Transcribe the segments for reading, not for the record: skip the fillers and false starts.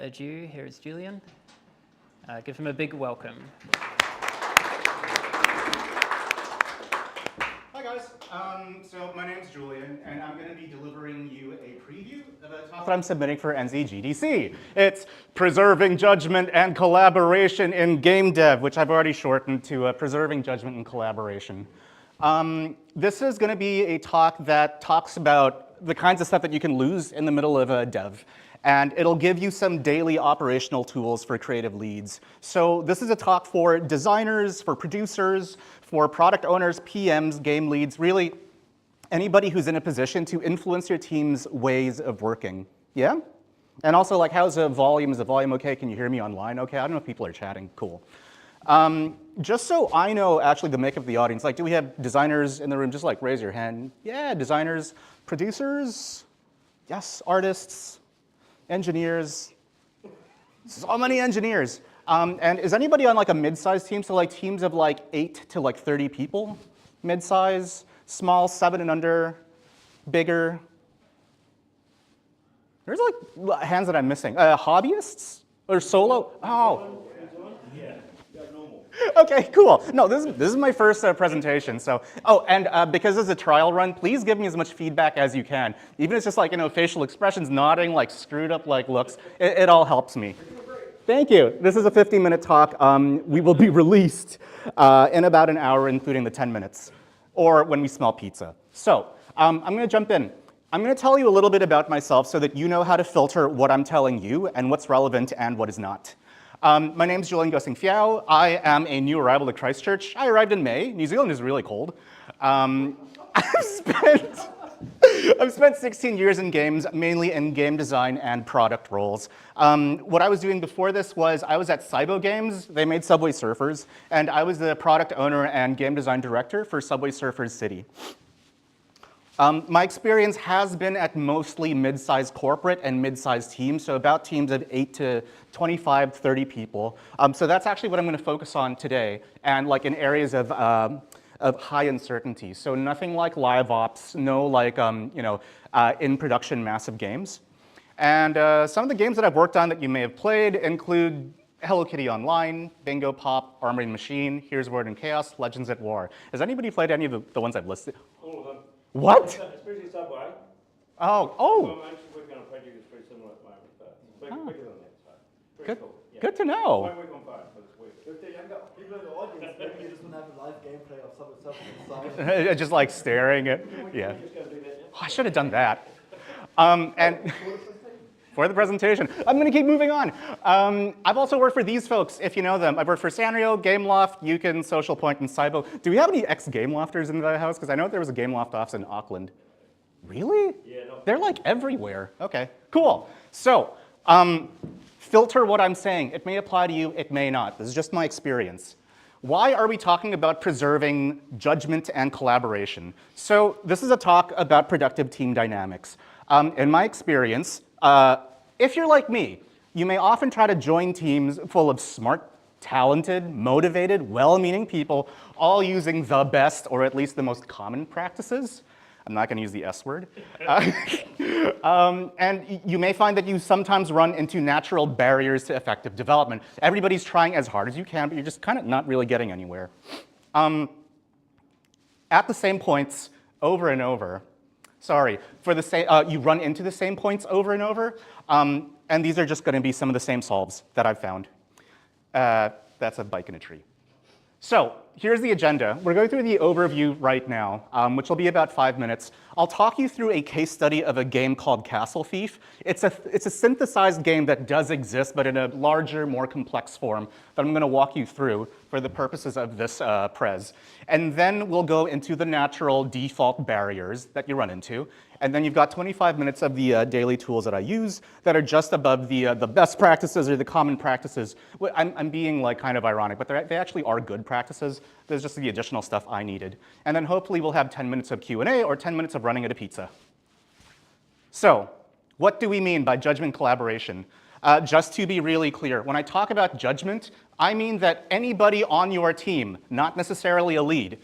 Adieu, here is Julian. Give him a big welcome. Hi guys, so my name's Julian, and I'm going to be delivering you a preview of a talk that I'm submitting for NZGDC. It's Preserving Judgment and Collaboration in Game Dev, which I've already shortened to Preserving Judgment and Collaboration. This is going to be a talk that talks about the kinds of stuff that you can lose in the middle of a dev. And it'll give you some daily operational tools for creative leads. So this is a talk for designers, for producers, for product owners, PMs, game leads, really anybody who's in a position to influence your team's ways of working. Yeah? And also, like, how's the volume? Is the volume okay? Can you hear me online okay? I don't know if people are chatting. Cool. Just so I know actually the makeup of the audience, like, do we have designers in the room? Just like raise your hand. Yeah, designers, producers, yes, artists, engineers, so many engineers. And is anybody on like a mid-size team? So like teams of like 8 to like 30 people? Mid-size, small, 7 and under, bigger. There's like hands that I'm missing. Hobbyists or solo? Oh. Okay, cool. No, this is my first presentation. So, and because this is a trial run, please give me as much feedback as you can. Even if it's just like, facial expressions, nodding, like screwed up like looks, it all helps me. Thank you. This is a 15-minute talk. We will be released in about an hour, including the 10 minutes, or when we smell pizza. So, I'm going to jump in. I'm going to tell you a little bit about myself so that you know how to filter what I'm telling you and what's relevant and what is not. My name's Julian Gosing-Fiao. I am a new arrival to Christchurch. I arrived in May. New Zealand is really cold. I've spent 16 years in games, mainly in game design and product roles. What I was doing before this was I was at Cybo Games. They made Subway Surfers, and I was the product owner and game design director for Subway Surfers City. My experience has been at mostly mid-sized corporate and mid-sized teams, so about teams of 8 to 25, 30 people. So that's actually what I'm going to focus on today, and like in areas of high uncertainty. So nothing like live ops, no like in production massive games. And some of the games that I've worked on that you may have played include Hello Kitty Online, Bingo Pop, Armored Machine, Here's Word and Chaos, Legends at War. Has anybody played any of the ones I've listed? All of them. What? Especially Subway. Oh. I'm actually working on a project that's pretty similar at the moment, but quicker than that. So pretty cool. Yeah. Good to know. One week on phone for this week. If the younger people in the audience, maybe you just want to have a live gameplay of Subway Surfers. Just like staring at, yeah. Just go do that now. Oh, I should have done that. And for the presentation, I'm going to keep moving on. I've also worked for these folks, if you know them. I've worked for Sanrio, Gameloft, Yukon, Social Point, and Cybo. Do we have any ex-Gamelofters in the house? Because I know there was a Gameloft office in Auckland. Really? Yeah, no. They're like everywhere. Okay, cool. So, filter what I'm saying. It may apply to you, it may not. This is just my experience. Why are we talking about preserving judgment and collaboration? So this is a talk about productive team dynamics. In my experience, if you're like me, you may often try to join teams full of smart, talented, motivated, well-meaning people, all using the best or at least the most common practices. I'm not going to use the S word. And you may find that you sometimes run into natural barriers to effective development. Everybody's trying as hard as you can, but you're just kind of not really getting anywhere. At the same points over and over, for the same, you run into the same points over and over, and these are just going to be some of the same solves that I've found. That's a bike in a tree. So here's the agenda. We're going through the overview right now, which will be about 5 minutes. I'll talk you through a case study of a game called Castle Thief. It's a synthesized game that does exist, but in a larger, more complex form that I'm going to walk you through for the purposes of this prez. And then we'll go into the natural default barriers that you run into. And then you've got 25 minutes of the daily tools that I use that are just above the best practices or the common practices. I'm being like kind of ironic, but they actually are good practices. There's just the additional stuff I needed. And then hopefully we'll have 10 minutes of Q&A or 10 minutes of running at a pizza. So what do we mean by judgment collaboration? Just to be really clear, when I talk about judgment, I mean that anybody on your team, not necessarily a lead,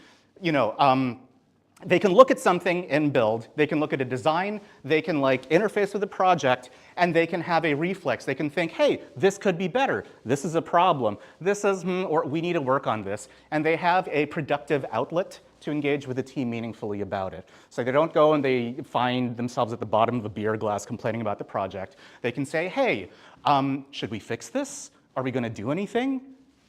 they can look at something in build, they can look at a design, they can like interface with the project, and they can have a reflex. They can think, hey, this could be better. This is a problem. This is, or we need to work on this. And they have a productive outlet to engage with the team meaningfully about it. So they don't go and they find themselves at the bottom of a beer glass complaining about the project. They can say, hey, should we fix this? Are we going to do anything?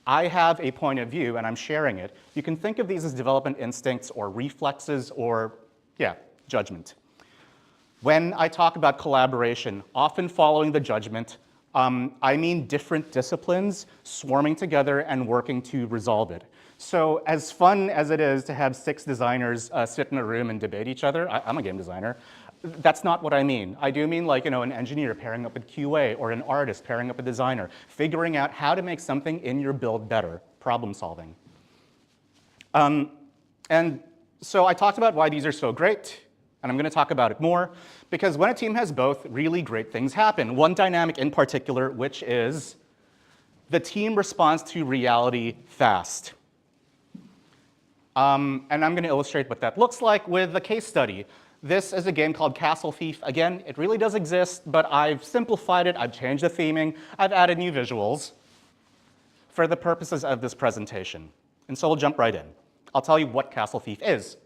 I have a point of view and I'm sharing it. You can think of these as development instincts or reflexes or, yeah, judgment. When I talk about collaboration, often following the judgment, I mean different disciplines swarming together and working to resolve it. So as fun as it is to have 6 designers sit in a room and debate each other, I'm a game designer, that's not what I mean. I do mean like, an engineer pairing up with QA or an artist pairing up with a designer, figuring out how to make something in your build better, problem solving. And so I talked about why these are so great, and I'm going to talk about it more, because when a team has both, really great things happen. One dynamic in particular, which is the team responds to reality fast. And I'm going to illustrate what that looks like with a case study. This is a game called Castle Thief. Again, it really does exist, but I've simplified it, I've changed the theming, I've added new visuals for the purposes of this presentation. And so we'll jump right in. I'll tell you what Castle Thief is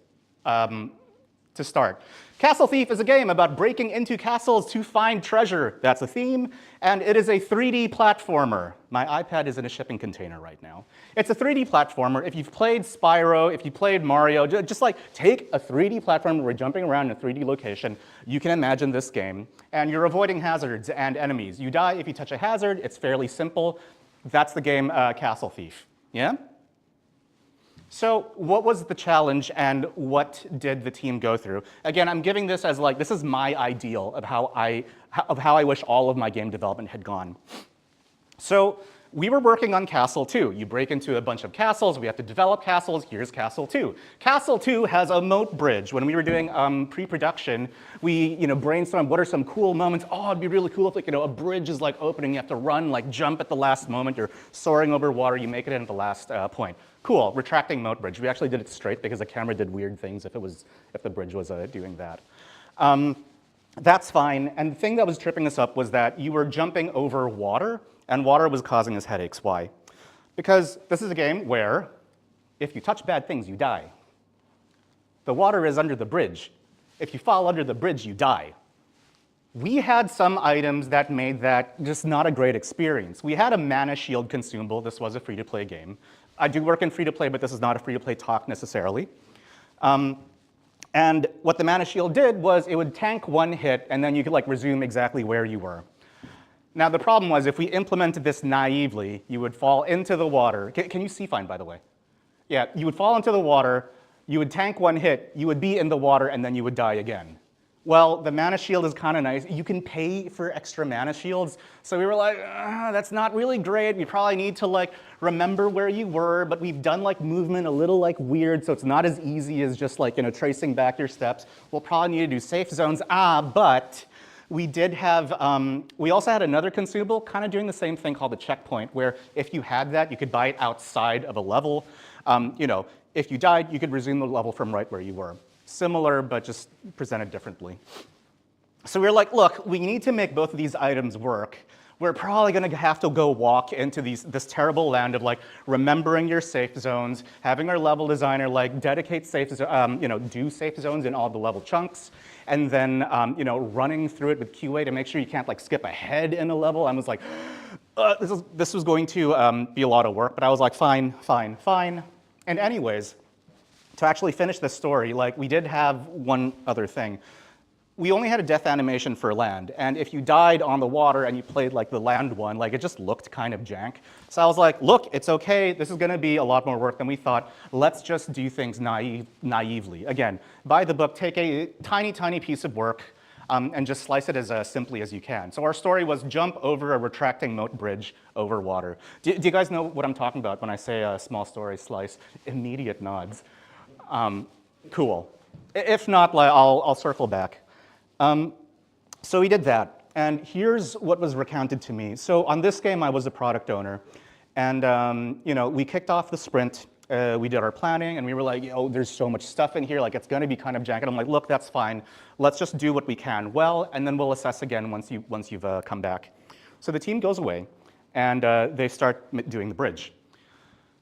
to start. Castle Thief is a game about breaking into castles to find treasure. That's a theme, and it is a 3D platformer. My iPad is in a shipping container right now. It's a 3D platformer. If you've played Spyro, if you played Mario, just like take a 3D platformer where we're jumping around in a 3D location, you can imagine this game, and you're avoiding hazards and enemies. You die if you touch a hazard. It's fairly simple. That's the game Castle Thief, yeah? So what was the challenge and what did the team go through? Again, I'm giving this as like, this is my ideal of how I wish all of my game development had gone. So we were working on Castle 2. You break into a bunch of castles, we have to develop castles, here's Castle 2. Castle 2 has a moat bridge. When we were doing pre-production, we brainstormed what are some cool moments. Oh, it'd be really cool if a bridge is like opening, you have to run, like jump at the last moment, you're soaring over water, you make it in at the last point. Cool, retracting moat bridge. We actually did it straight because the camera did weird things if the bridge was doing that. That's fine, and the thing that was tripping us up was that you were jumping over water, and water was causing us headaches. Why? Because this is a game where if you touch bad things, you die. The water is under the bridge. If you fall under the bridge, you die. We had some items that made that just not a great experience. We had a mana shield consumable. This was a free-to-play game. I do work in free-to-play, but this is not a free-to-play talk necessarily. And what the mana shield did was it would tank one hit, and then you could resume exactly where you were. Now the problem was if we implemented this naively, you would fall into the water. Can you see fine, by the way? Yeah, you would fall into the water, you would tank one hit, you would be in the water, and then you would die again. Well, the mana shield is kind of nice. You can pay for extra mana shields. So we were like, that's not really great. We probably need to remember where you were, but we've done movement a little weird, so it's not as easy as just tracing back your steps. We'll probably need to do safe zones. But we did have, we also had another consumable kind of doing the same thing called the checkpoint, where if you had that, you could buy it outside of a level. If you died, you could resume the level from right where you were. Similar, but just presented differently. So we were like, look, we need to make both of these items work. We're probably going to have to go walk into this terrible land of remembering your safe zones, having our level designer dedicate safe, do safe zones in all the level chunks, and then running through it with QA to make sure you can't skip ahead in a level. I was like, this was going to be a lot of work, but I was like, fine. And anyways, to actually finish this story, we did have one other thing. We only had a death animation for land, and if you died on the water and you played the land one, it just looked kind of jank. So I was like, look, it's okay, this is gonna be a lot more work than we thought. Let's just do things naively. Again, by the book, take a tiny piece of work and just slice it as simply as you can. So our story was jump over a retracting moat bridge over water. Do you guys know what I'm talking about when I say a small story slice? Immediate nods. Cool. If not, I'll circle back. So we did that, and here's what was recounted to me. So on this game, I was a product owner, and we kicked off the sprint, We did our planning, and we were like, oh, there's so much stuff in here, like it's gonna be kind of janky. I'm like, look, that's fine. Let's just do what we can well, and then we'll assess again once you've come back. So the team goes away, and they start doing the bridge.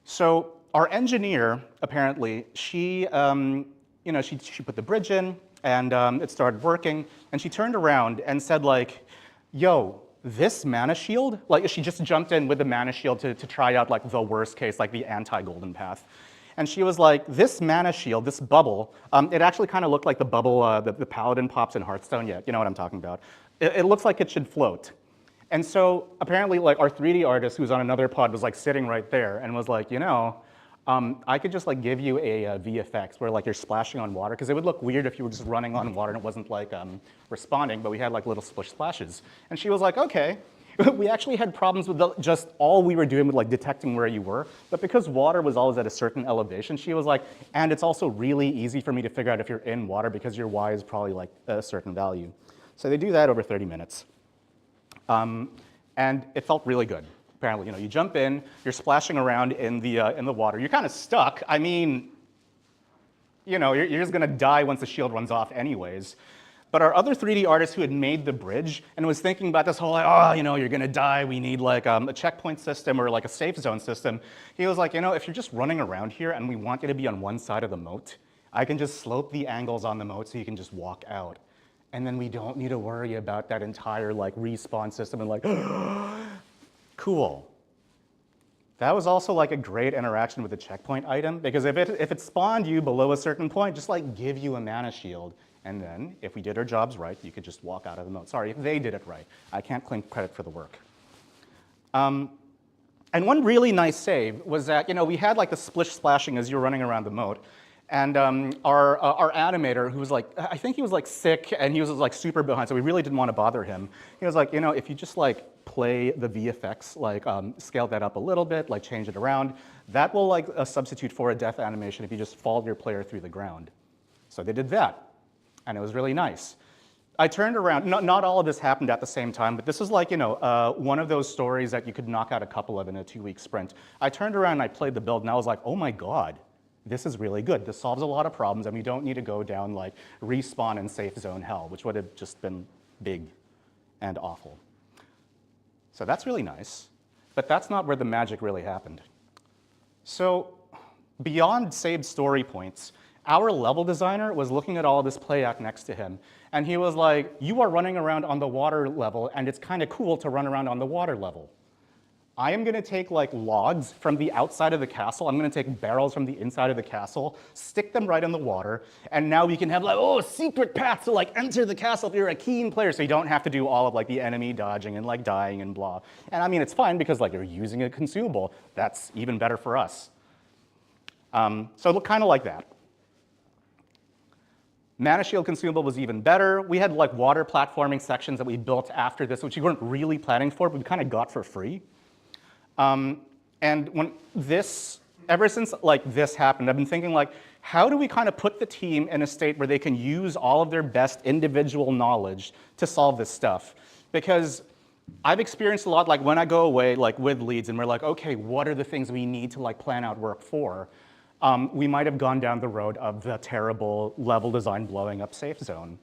So our engineer, apparently, she put the bridge in, and it started working, and she turned around and said like, yo, this mana shield, like she just jumped in with the mana shield to try out like the worst case, like the anti-golden path. And she was like, this mana shield, this bubble, it actually kind of looked like the bubble the paladin pops in Hearthstone. Yeah, you know what I'm talking about. It looks like it should float. And so apparently like our 3D artist who's on another pod was like sitting right there and was like, you know, I could just like give you a VFX where like you're splashing on water, because it would look weird if you were just running on water and it wasn't like responding, but we had like little splish splashes. And she was like, okay. We actually had problems with just all we were doing with like detecting where you were, but because water was always at a certain elevation, she was like, and it's also really easy for me to figure out if you're in water because your Y is probably like a certain value. So they do that over 30 minutes. And it felt really good. Apparently, you know, you jump in, you're splashing around in the water. You're kind of stuck. I mean, you know, you're just gonna die once the shield runs off anyways. But our other 3D artist who had made the bridge and was thinking about this whole like, oh, you know, you're gonna die, we need like a checkpoint system or like a safe zone system. He was like, you know, if you're just running around here and we want you to be on one side of the moat, I can just slope the angles on the moat so you can just walk out. And then we don't need to worry about that entire like respawn system and like, cool. That was also like a great interaction with the checkpoint item, because if it spawned you below a certain point, just like give you a mana shield. And then, if we did our jobs right, you could just walk out of the moat. Sorry, if they did it right. I can't claim credit for the work. And one really nice save was that, you know, we had like the splish splashing as you were running around the moat. And our animator, who was like, I think he was like sick and he was like super behind, so we really didn't want to bother him. He was like, you know, if you just like play the VFX, like scale that up a little bit, like change it around, that will like substitute for a death animation if you just fall your player through the ground. So they did that. And it was really nice. I turned around, not all of this happened at the same time, but this is like, you know, one of those stories that you could knock out a couple of in a 2-week sprint. I turned around and I played the build and I was like, oh my God, this is really good. This solves a lot of problems and we don't need to go down like respawn and safe zone hell, which would have just been big and awful. So that's really nice, but that's not where the magic really happened. So beyond saved story points, our level designer was looking at all this play act next to him, and he was like, you are running around on the water level, and it's kind of cool to run around on the water level. I am going to take like logs from the outside of the castle, I'm going to take barrels from the inside of the castle, stick them right in the water, and now we can have like, oh, secret path to like enter the castle if you're a keen player, so you don't have to do all of like the enemy dodging and like dying and blah. And I mean, it's fine because like you're using a consumable. That's even better for us. So it looked kind of like that. Mana Shield consumable was even better. We had like water platforming sections that we built after this, which we weren't really planning for, but we kind of got for free. And when this, ever since like this happened, I've been thinking like, how do we kind of put the team in a state where they can use all of their best individual knowledge to solve this stuff? Because I've experienced a lot, like when I go away like with leads and we're like, okay, what are the things we need to like plan out work for? We might have gone down the road of the terrible level design blowing up safe zone.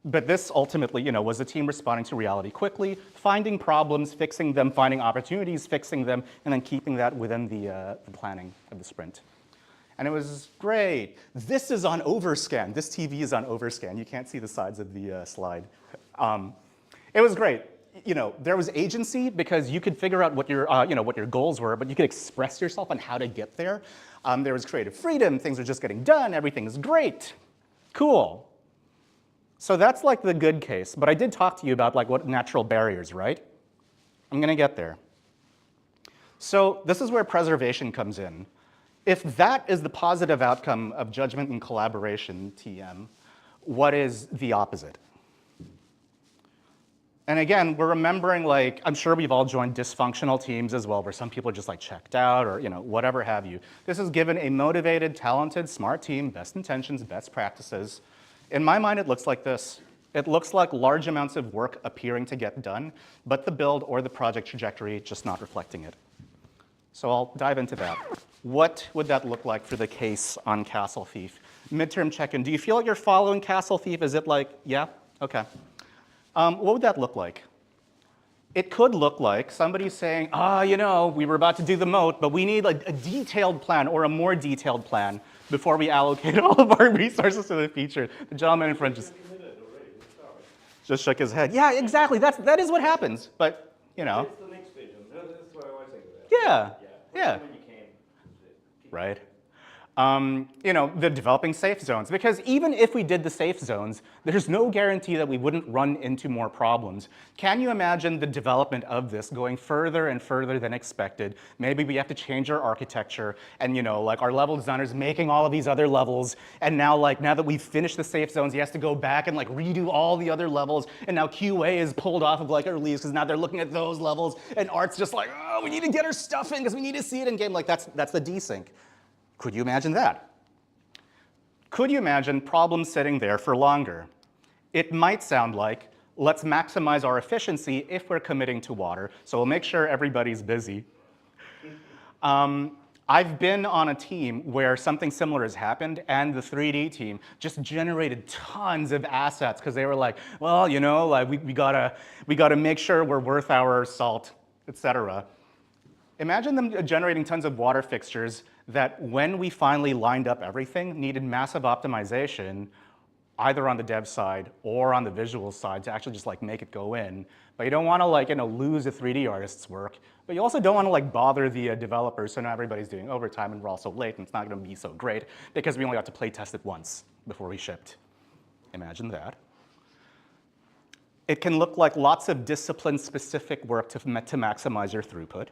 But this ultimately, you know, was the team responding to reality quickly, finding problems, fixing them, finding opportunities, fixing them, and then keeping that within the planning of the sprint. And it was great. This is on overscan. This TV is on overscan. You can't see the sides of the slide. It was great. You know, there was agency because you could figure out what your, what your goals were, but you could express yourself on how to get there. There was creative freedom. Things were just getting done. Everything is great. Cool. So that's like the good case. But I did talk to you about like what natural barriers, right? I'm going to get there. So this is where preservation comes in. If that is the positive outcome of judgment and collaboration, TM, what is the opposite? And again, we're remembering, like, I'm sure we've all joined dysfunctional teams as well, where some people are just like checked out or, you know, whatever have you. This is given a motivated, talented, smart team, best intentions, best practices. In my mind, it looks like this. It looks like large amounts of work appearing to get done, but the build or the project trajectory just not reflecting it. So I'll dive into that. What would that look like for the case on Castle Thief? Midterm check-in. Do you feel like you're following Castle Thief? Is it like, yeah? Okay. What would that look like? It could look like somebody saying, you know, we were about to do the moat, but we need a detailed plan or a more detailed plan before we allocate all of our resources to the feature. The gentleman in front just shook his head. Yeah, exactly. That is what happens. But, you know. It's the next vision. That's what I always think of that. Yeah. When you can. Right. You know, the developing safe zones, because even if we did the safe zones, there's no guarantee that we wouldn't run into more problems. Can you imagine the development of this going further and further than expected? Maybe we have to change our architecture, and you know, like our level designer's making all of these other levels, and now that we've finished the safe zones, he has to go back and like redo all the other levels, and now QA is pulled off of like a release because now they're looking at those levels, and Art's just like, oh, we need to get our stuff in because we need to see it in game. Like that's the desync. Could you imagine that? Could you imagine problems sitting there for longer? It might sound like, let's maximize our efficiency if we're committing to water, so we'll make sure everybody's busy. I've been on a team where something similar has happened, and the 3D team just generated tons of assets because they were like, well, you know, like we gotta make sure we're worth our salt, etc. Imagine them generating tons of water fixtures that when we finally lined up everything needed massive optimization either on the dev side or on the visual side to actually just like make it go in. But you don't want to like, you know, lose the 3D artist's work, but you also don't want to like bother the developers so now everybody's doing overtime and we're also late and it's not going to be so great because we only got to play test it once before we shipped. Imagine that. It can look like lots of discipline-specific work to maximize your throughput.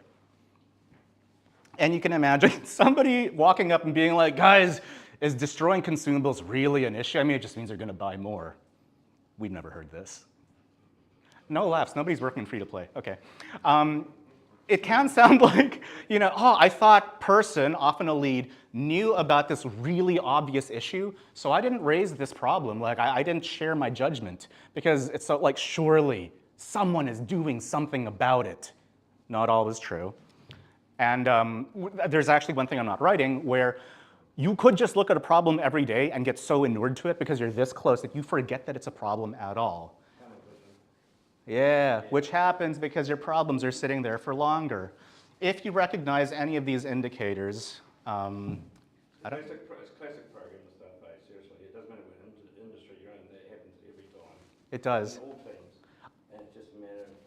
And you can imagine somebody walking up and being like, guys, is destroying consumables really an issue? I mean, it just means they're going to buy more. We've never heard this. No laughs. Nobody's working free-to-play. OK. It can sound like, you know, oh, I thought person, often a lead, knew about this really obvious issue, so I didn't raise this problem. Like, I didn't share my judgment because it's so, like, surely someone is doing something about it. Not always true. And there's actually one thing I'm not writing where you could just look at a problem every day and get so inured to it because you're this close that you forget that it's a problem at all. Yeah, which happens because your problems are sitting there for longer. If you recognize any of these indicators, It's classic programming stuff, seriously. It doesn't matter what industry you're in, that happens every time. It does. In all teams. And it just matters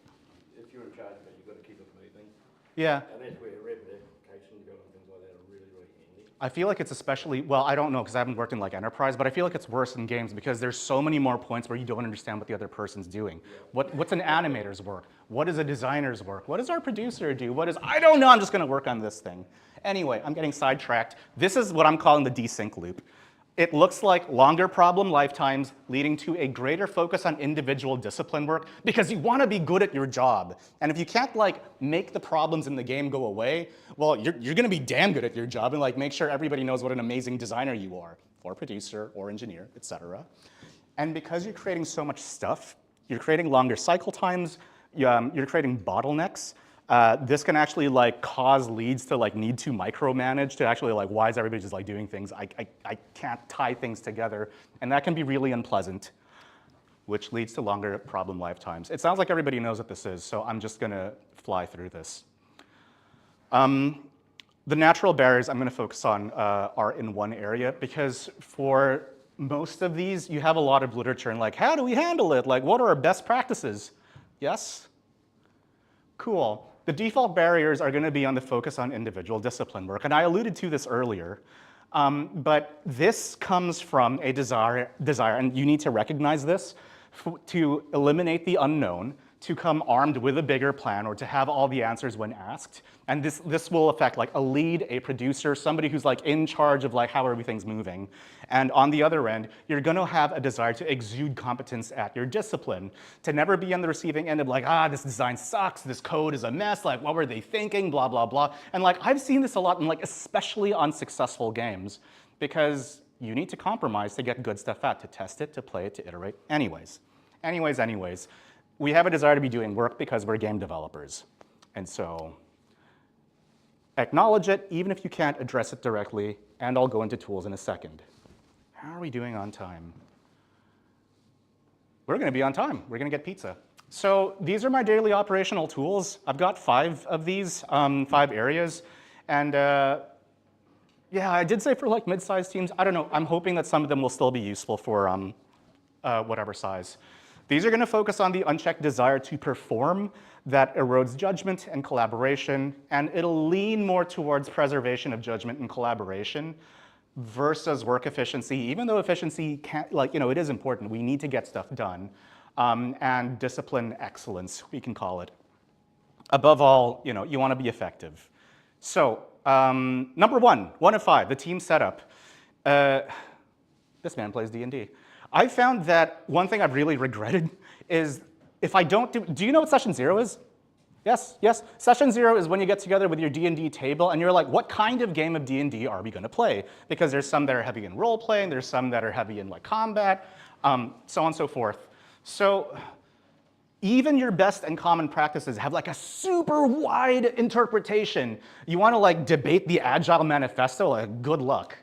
if you're in charge of it, you've got to keep it moving. Yeah. And that's where rapid application go and things like that are really, really handy. I feel like it's especially, well, I don't know because I haven't worked in like enterprise, but I feel like it's worse in games because there's so many more points where you don't understand what the other person's doing. What's an animator's work? What is a designer's work? What does our producer do? I don't know, I'm just going to work on this thing. Anyway, I'm getting sidetracked. This is what I'm calling the desync loop. It looks like longer problem lifetimes leading to a greater focus on individual discipline work because you want to be good at your job. And if you can't like make the problems in the game go away, well, you're going to be damn good at your job and like make sure everybody knows what an amazing designer you are, or producer, or engineer, etc. And because you're creating so much stuff, you're creating longer cycle times, you're creating bottlenecks. This can actually like cause leads to like need to micromanage to actually like why is everybody just like doing things? I can't tie things together, and that can be really unpleasant, which leads to longer problem lifetimes. It sounds like everybody knows what this is, so I'm just gonna fly through this. The natural barriers I'm gonna focus on are in one area because for most of these, you have a lot of literature and like, how do we handle it? Like, what are our best practices? Yes? Cool. The default barriers are going to be on the focus on individual discipline work, and I alluded to this earlier, but this comes from a desire, and you need to recognize this, to eliminate the unknown, to come armed with a bigger plan, or to have all the answers when asked, and this will affect like a lead, a producer, somebody who's like in charge of like how everything's moving, and on the other end, you're going to have a desire to exude competence at your discipline, to never be on the receiving end of like, this design sucks, this code is a mess, like what were they thinking, blah, blah, blah. And like I've seen this a lot, and like especially on successful games, because you need to compromise to get good stuff out, to test it, to play it, to iterate. Anyways. We have a desire to be doing work because we're game developers. And so Acknowledge it, even if you can't address it directly, and I'll go into tools in a second. How are we doing on time? We're going to be on time. We're going to get pizza. So these are my daily operational tools. I've got 5 of these, 5 areas. And yeah, I did say for like mid-sized teams, I don't know. I'm hoping that some of them will still be useful for whatever size. These are going to focus on the unchecked desire to perform that erodes judgment and collaboration, and it'll lean more towards preservation of judgment and collaboration versus work efficiency, even though efficiency can't, like, you know, it is important. We need to get stuff done, and discipline excellence, we can call it. Above all, you know, you want to be effective. So number 1 of 5, the team setup. This man plays D&D. I found that one thing I've really regretted is if I don't do you know what session 0 is? Yes, yes. Session 0 is when you get together with your D&D table and you're like, what kind of game of D&D are we going to play? Because there's some that are heavy in role-playing, there's some that are heavy in like combat, so on and so forth. So even your best and common practices have like a super wide interpretation. You want to like debate the Agile Manifesto? Like, good luck.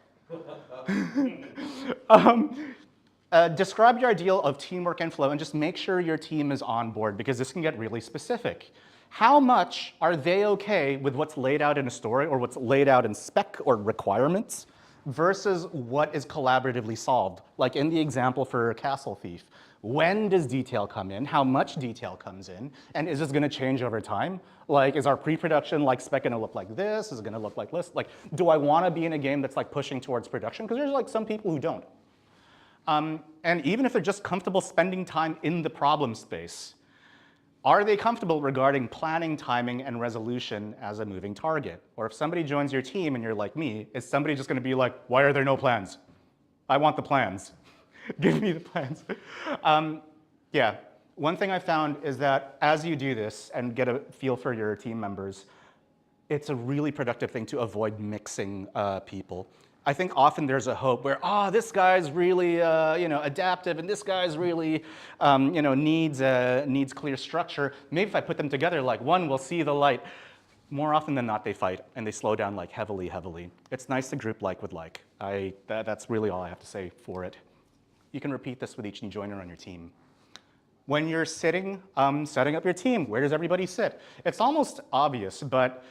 Describe your ideal of teamwork and flow and just make sure your team is on board because this can get really specific. How much are they okay with what's laid out in a story or what's laid out in spec or requirements versus what is collaboratively solved? Like in the example for Castle Thief, when does detail come in? How much detail comes in? And is this going to change over time? Like, is our pre-production like spec going to look like this? Is it going to look like this? Like, do I want to be in a game that's like pushing towards production? Because there's like some people who don't. And even if they're just comfortable spending time in the problem space, are they comfortable regarding planning, timing, and resolution as a moving target? Or if somebody joins your team and you're like me, is somebody just going to be like, why are there no plans? I want the plans. Give me the plans. Yeah, one thing I found is that as you do this and get a feel for your team members, it's a really productive thing to avoid mixing people. I think often there's a hope where, oh, this guy's really adaptive and this guy's really needs clear structure. Maybe if I put them together, like one will see the light. More often than not, they fight and they slow down like heavily. It's nice to group like with like. That's really all I have to say for it. You can repeat this with each new joiner on your team. When you're setting up your team, where does everybody sit? It's almost obvious, but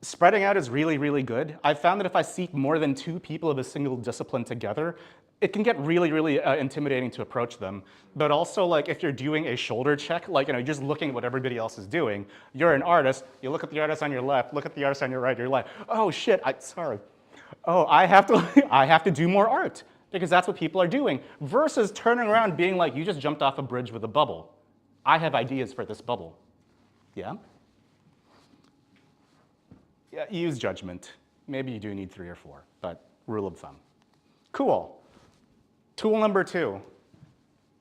spreading out is really, really good. I've found that if I seek more than 2 people of a single discipline together, it can get really, really intimidating to approach them. But also, like, if you're doing a shoulder check, like, you're just looking at what everybody else is doing, you're an artist, you look at the artist on your left, look at the artist on your right, you're like, oh shit, sorry. Oh, I have to do more art, because that's what people are doing, versus turning around being like, you just jumped off a bridge with a bubble. I have ideas for this bubble. Yeah? Yeah, use judgment. Maybe you do need 3 or 4, but rule of thumb. Cool. Tool number 2,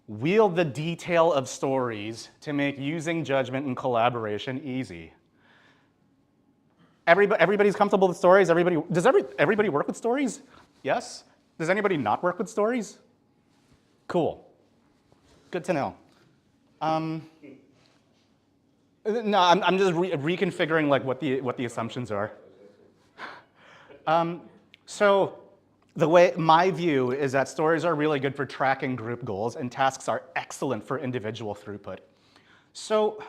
wield the detail of stories to make using judgment and collaboration easy. Everybody's comfortable with stories? Does everybody work with stories? Yes? Does anybody not work with stories? Cool. Good to know. No, I'm just reconfiguring like what the assumptions are. So the way my view is that stories are really good for tracking group goals and tasks are excellent for individual throughput. So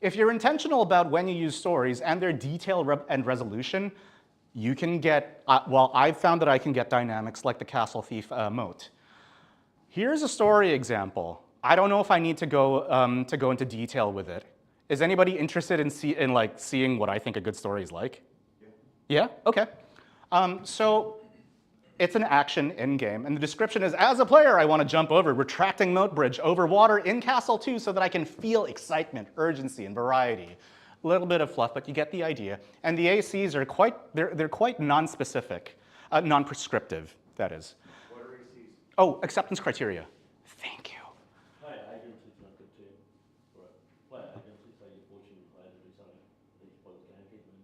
if you're intentional about when you use stories and their detail and resolution, you can get, I've found that I can get dynamics like the Castle Thief moat. Here's a story example. I don't know if I need to go into detail with it. Is anybody interested in seeing what I think a good story is like? Yeah? Okay. So it's an action in-game, and the description is, as a player, I want to jump over retracting moat bridge over water in Castle 2 so that I can feel excitement, urgency, and variety. A little bit of fluff, but you get the idea. And the ACs are quite non-specific, non-prescriptive, that is. What are ACs? Oh, acceptance criteria. Thank you. Player agency is not good too. Right. Player agency, say you're fortunate player to do something that you play the game, keep them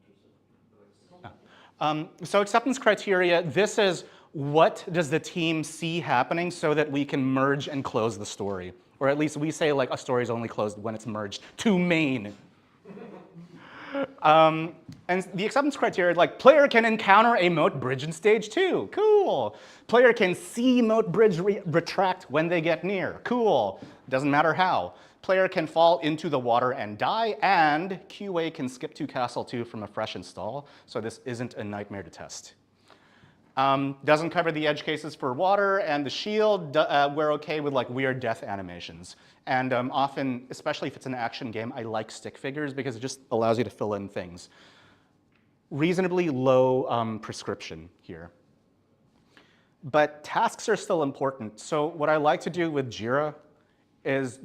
interested. So acceptance criteria, this is what does the team see happening so that we can merge and close the story. Or at least we say like a story is only closed when it's merged to main. And the acceptance criteria, like player can encounter a moat bridge in stage 2. Cool. Player can see moat bridge retract when they get near. Cool. Doesn't matter how. Player can fall into the water and die, and QA can skip to Castle 2 from a fresh install, so this isn't a nightmare to test. Doesn't cover the edge cases for water and the shield. We're okay with like weird death animations. And often, especially if it's an action game, I like stick figures because it just allows you to fill in things. Reasonably low prescription here. But tasks are still important. So what I like to do with Jira is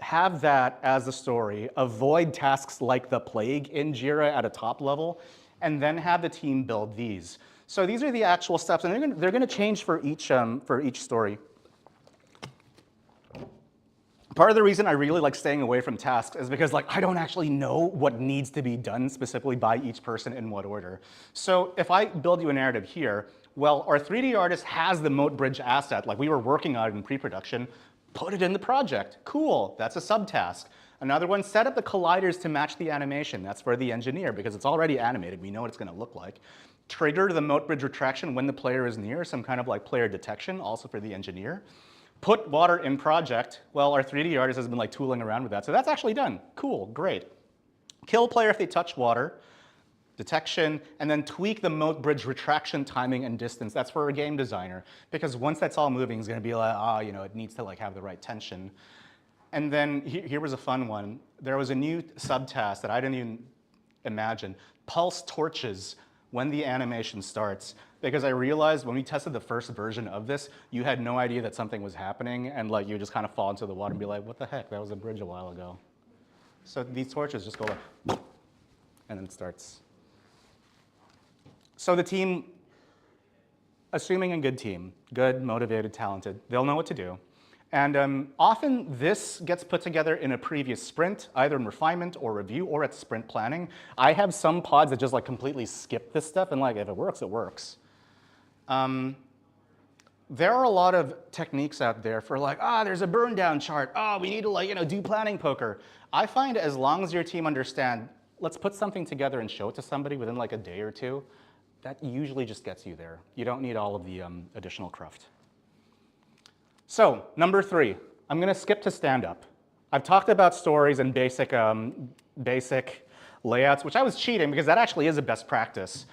have that as a story, avoid tasks like the plague in Jira at a top level, and then have the team build these. So these are the actual steps, and they're going to change for each story. Part of the reason I really like staying away from tasks is because like I don't actually know what needs to be done specifically by each person in what order. So if I build you a narrative here, well, our 3D artist has the moat bridge asset, like we were working on it in pre-production, put it in the project. Cool, that's a subtask. Another one, set up the colliders to match the animation. That's for the engineer because it's already animated. We know what it's going to look like. Trigger the moat bridge retraction when the player is near, some kind of like player detection, also for the engineer. Put water in project. Well, our 3D artist has been like tooling around with that, so that's actually done. Cool, great. Kill player if they touch water, detection, and then tweak the moat bridge retraction timing and distance. That's for a game designer, because once that's all moving, it's going to be like, you know, it needs to like have the right tension. And then here was a fun one. There was a new subtask that I didn't even imagine. Pulse torches when the animation starts, because I realized when we tested the first version of this, you had no idea that something was happening, and like you just kind of fall into the water and be like, what the heck, that was a bridge a while ago. So these torches just go like, and then it starts. So the team, assuming a good team, good, motivated, talented, they'll know what to do. And often this gets put together in a previous sprint, either in refinement or review or at sprint planning. I have some pods that just like completely skip this stuff and like if it works, it works. There are a lot of techniques out there for like, there's a burn down chart. We need to like, do planning poker. I find as long as your team understand, let's put something together and show it to somebody within like a day or two, that usually just gets you there. You don't need all of the additional cruft. So, number 3, I'm going to skip to stand-up. I've talked about stories and basic layouts, which I was cheating because that actually is a best practice.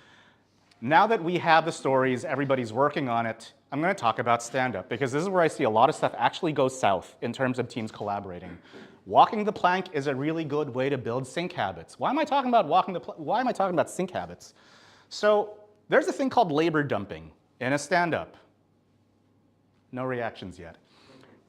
Now that we have the stories, everybody's working on it, I'm going to talk about stand-up because this is where I see a lot of stuff actually go south in terms of teams collaborating. Walking the plank is a really good way to build sync habits. Why am I talking about sync habits? So, there's a thing called labor dumping in a stand-up. No reactions yet.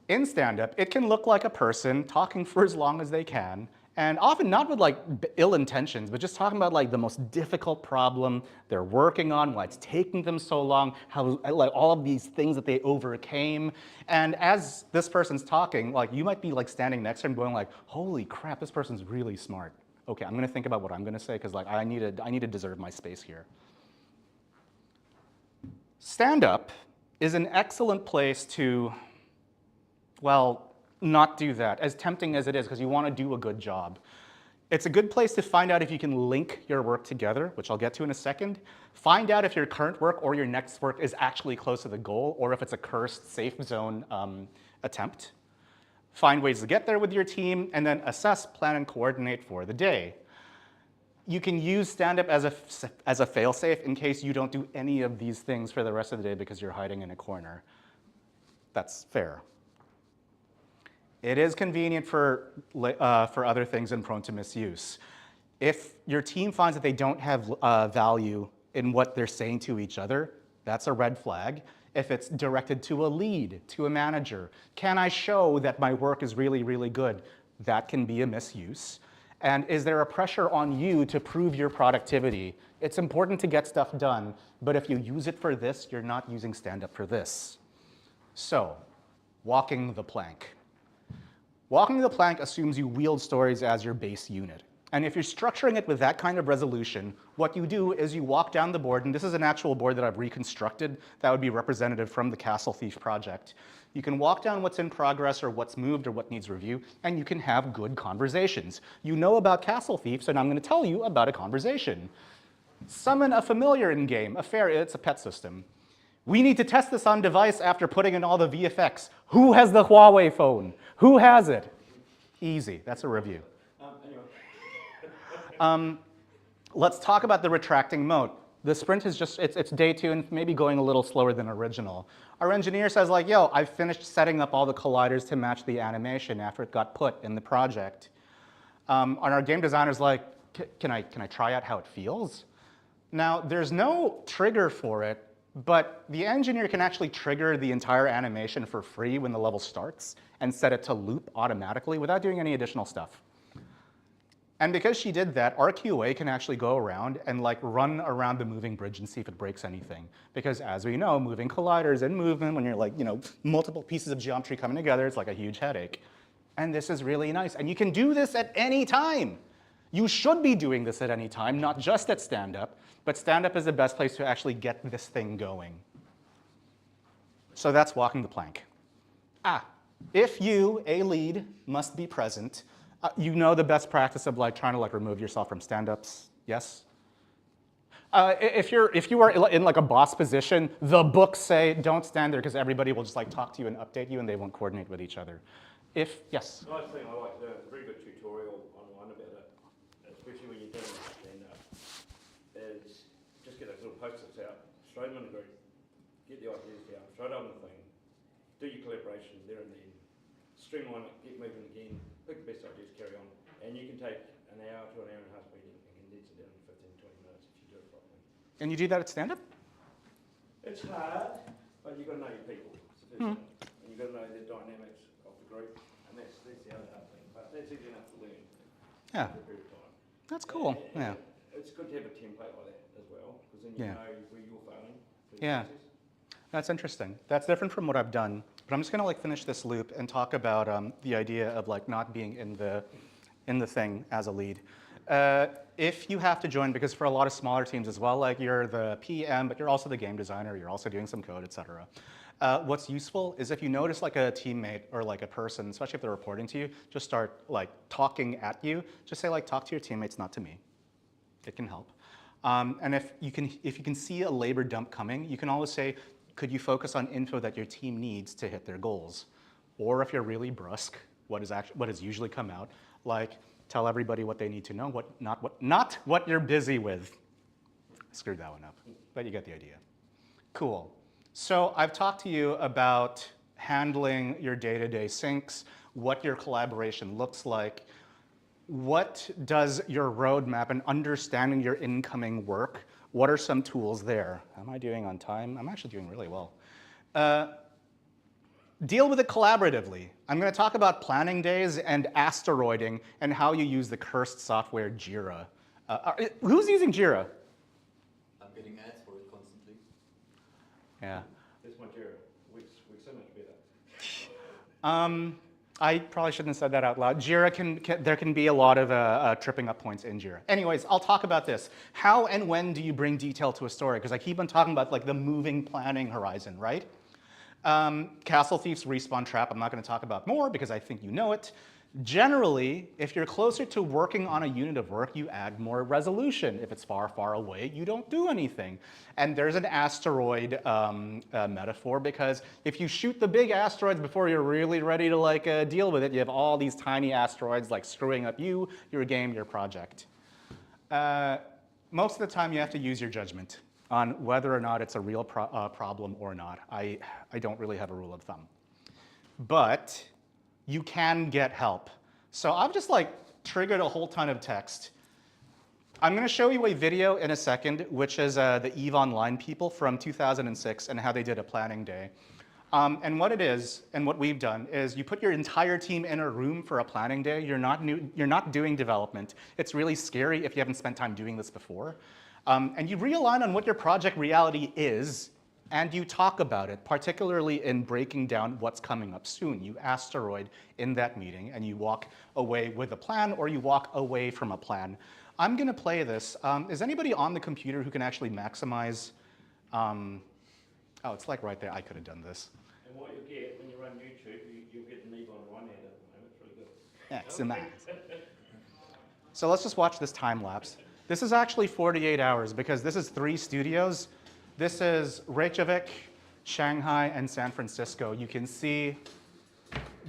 In stand-up, it can look like a person talking for as long as they can, and often not with like ill intentions, but just talking about like the most difficult problem they're working on, why it's taking them so long, how like all of these things that they overcame. And as this person's talking, like you might be like standing next to him going like, holy crap, this person's really smart. Okay, I'm gonna think about what I'm gonna say because like I need to deserve my space here. Stand-up is an excellent place to, well, not do that, as tempting as it is, because you want to do a good job. It's a good place to find out if you can link your work together, which I'll get to in a second. Find out if your current work or your next work is actually close to the goal, or if it's a cursed safe zone attempt. Find ways to get there with your team, and then assess, plan, and coordinate for the day. You can use stand-up as a fail-safe in case you don't do any of these things for the rest of the day because you're hiding in a corner. That's fair. It is convenient for other things and prone to misuse. If your team finds that they don't have value in what they're saying to each other, that's a red flag. If it's directed to a lead, to a manager, can I show that my work is really, really good? That can be a misuse. And is there a pressure on you to prove your productivity? It's important to get stuff done, but if you use it for this, you're not using stand-up for this. So, walking the plank. Walking the plank assumes you wield stories as your base unit. And if you're structuring it with that kind of resolution, what you do is you walk down the board, and this is an actual board that I've reconstructed that would be representative from the Castle Thief project. You can walk down what's in progress or what's moved or what needs review, and you can have good conversations. You know about Castle Thieves, and I'm going to tell you about a conversation. Summon a familiar in-game, a fairy, it's a pet system. We need to test this on device after putting in all the VFX. Who has the Huawei phone? Who has it? Easy, that's a review. Let's talk about the retracting mode. The sprint is just, it's day 2 and maybe going a little slower than original. Our engineer says like, yo, I've finished setting up all the colliders to match the animation after it got put in the project. And our game designer's like, can I try out how it feels? Now, there's no trigger for it, but the engineer can actually trigger the entire animation for free when the level starts and set it to loop automatically without doing any additional stuff. And because she did that, our QA can actually go around and like run around the moving bridge and see if it breaks anything. Because as we know, moving colliders and movement, when you're like, multiple pieces of geometry coming together, it's like a huge headache. And this is really nice. And you can do this at any time. You should be doing this at any time, not just at stand-up, but stand-up is the best place to actually get this thing going. So that's walking the plank. If you, a lead, must be present, you know the best practice of like trying to like remove yourself from stand-ups, yes? If you are in like a boss position, the books say don't stand there because everybody will just like talk to you and update you and they won't coordinate with each other. Yes? The nice thing I like doing, it's a very good tutorial online about it, especially when you're doing stand-up, is just get those little post-its out, straight them in the group, get the ideas down, straight on the thing, do your collaboration there and then, streamline it, get moving again, pick the best ideas, carry on, and you can take an hour to an hour and a half meeting and condense it down in 15, 20 minutes if you do it properly. And you do that at stand-up? It's hard, but you've got to know your people, it's the first thing, and you've got to know the dynamics of the group, and that's the other hard thing, but that's easy enough to learn Yeah, for a period of time. that's cool, yeah. It's good to have a template like that as well, because then you Yeah. know where you're failing. Yeah. That's interesting. That's different from what I've done. But I'm just going to like finish this loop and talk about the idea of like not being in the thing as a lead. If you have to join, because for a lot of smaller teams as well, like you're the PM, but you're also the game designer, you're also doing some code, etc. What's useful is if you notice like a teammate or like a person, especially if they're reporting to you, just start like talking at you. Just say like, talk to your teammates, not to me. It can help. And if you can see a labor dump coming, you can always say, could you focus on info that your team needs to hit their goals? Or if you're really brusque, what has usually come out, like tell everybody what they need to know, not what you're busy with. I screwed that one up, but you get the idea. Cool. So I've talked to you about handling your day-to-day syncs, what your collaboration looks like, what does your roadmap and understanding your incoming work, what are some tools there? Am I doing on time? I'm actually doing really well. Deal with it collaboratively. I'm going to talk about planning days and asteroiding and how you use the cursed software Jira. Who's using Jira? I'm getting ads for it constantly. Yeah. That's my Jira. We're so much better. I probably shouldn't have said that out loud. Jira there can be a lot of tripping up points in Jira. Anyways, I'll talk about this. How and when do you bring detail to a story? Because I keep on talking about like the moving planning horizon, right? Castle Thief's respawn trap, I'm not going to talk about more because I think you know it. Generally, if you're closer to working on a unit of work, you add more resolution. If it's far, far away, you don't do anything. And there's an asteroid metaphor because if you shoot the big asteroids before you're really ready to like deal with it, you have all these tiny asteroids like screwing up you, your game, your project. Most of the time, you have to use your judgment on whether or not it's a real problem or not. I don't really have a rule of thumb. But you can get help. So I've just like triggered a whole ton of text. I'm going to show you a video in a second, which is the EVE Online people from 2006 and how they did a planning day. And what it is, and what we've done, is you put your entire team in a room for a planning day. You're not doing development. It's really scary if you haven't spent time doing this before. And you realign on what your project reality is, and you talk about it, particularly in breaking down what's coming up soon. You asteroid in that meeting, and you walk away with a plan, or you walk away from a plan. I'm going to play this. Is anybody on the computer who can actually maximize? Oh, it's like right there. I could have done this. And what you get when you run YouTube, you'll get an EVE Online ad at the moment. It's really good. Excellent. So let's just watch this time lapse. This is actually 48 hours because this is 3 studios. This is Reykjavik, Shanghai, and San Francisco. You can see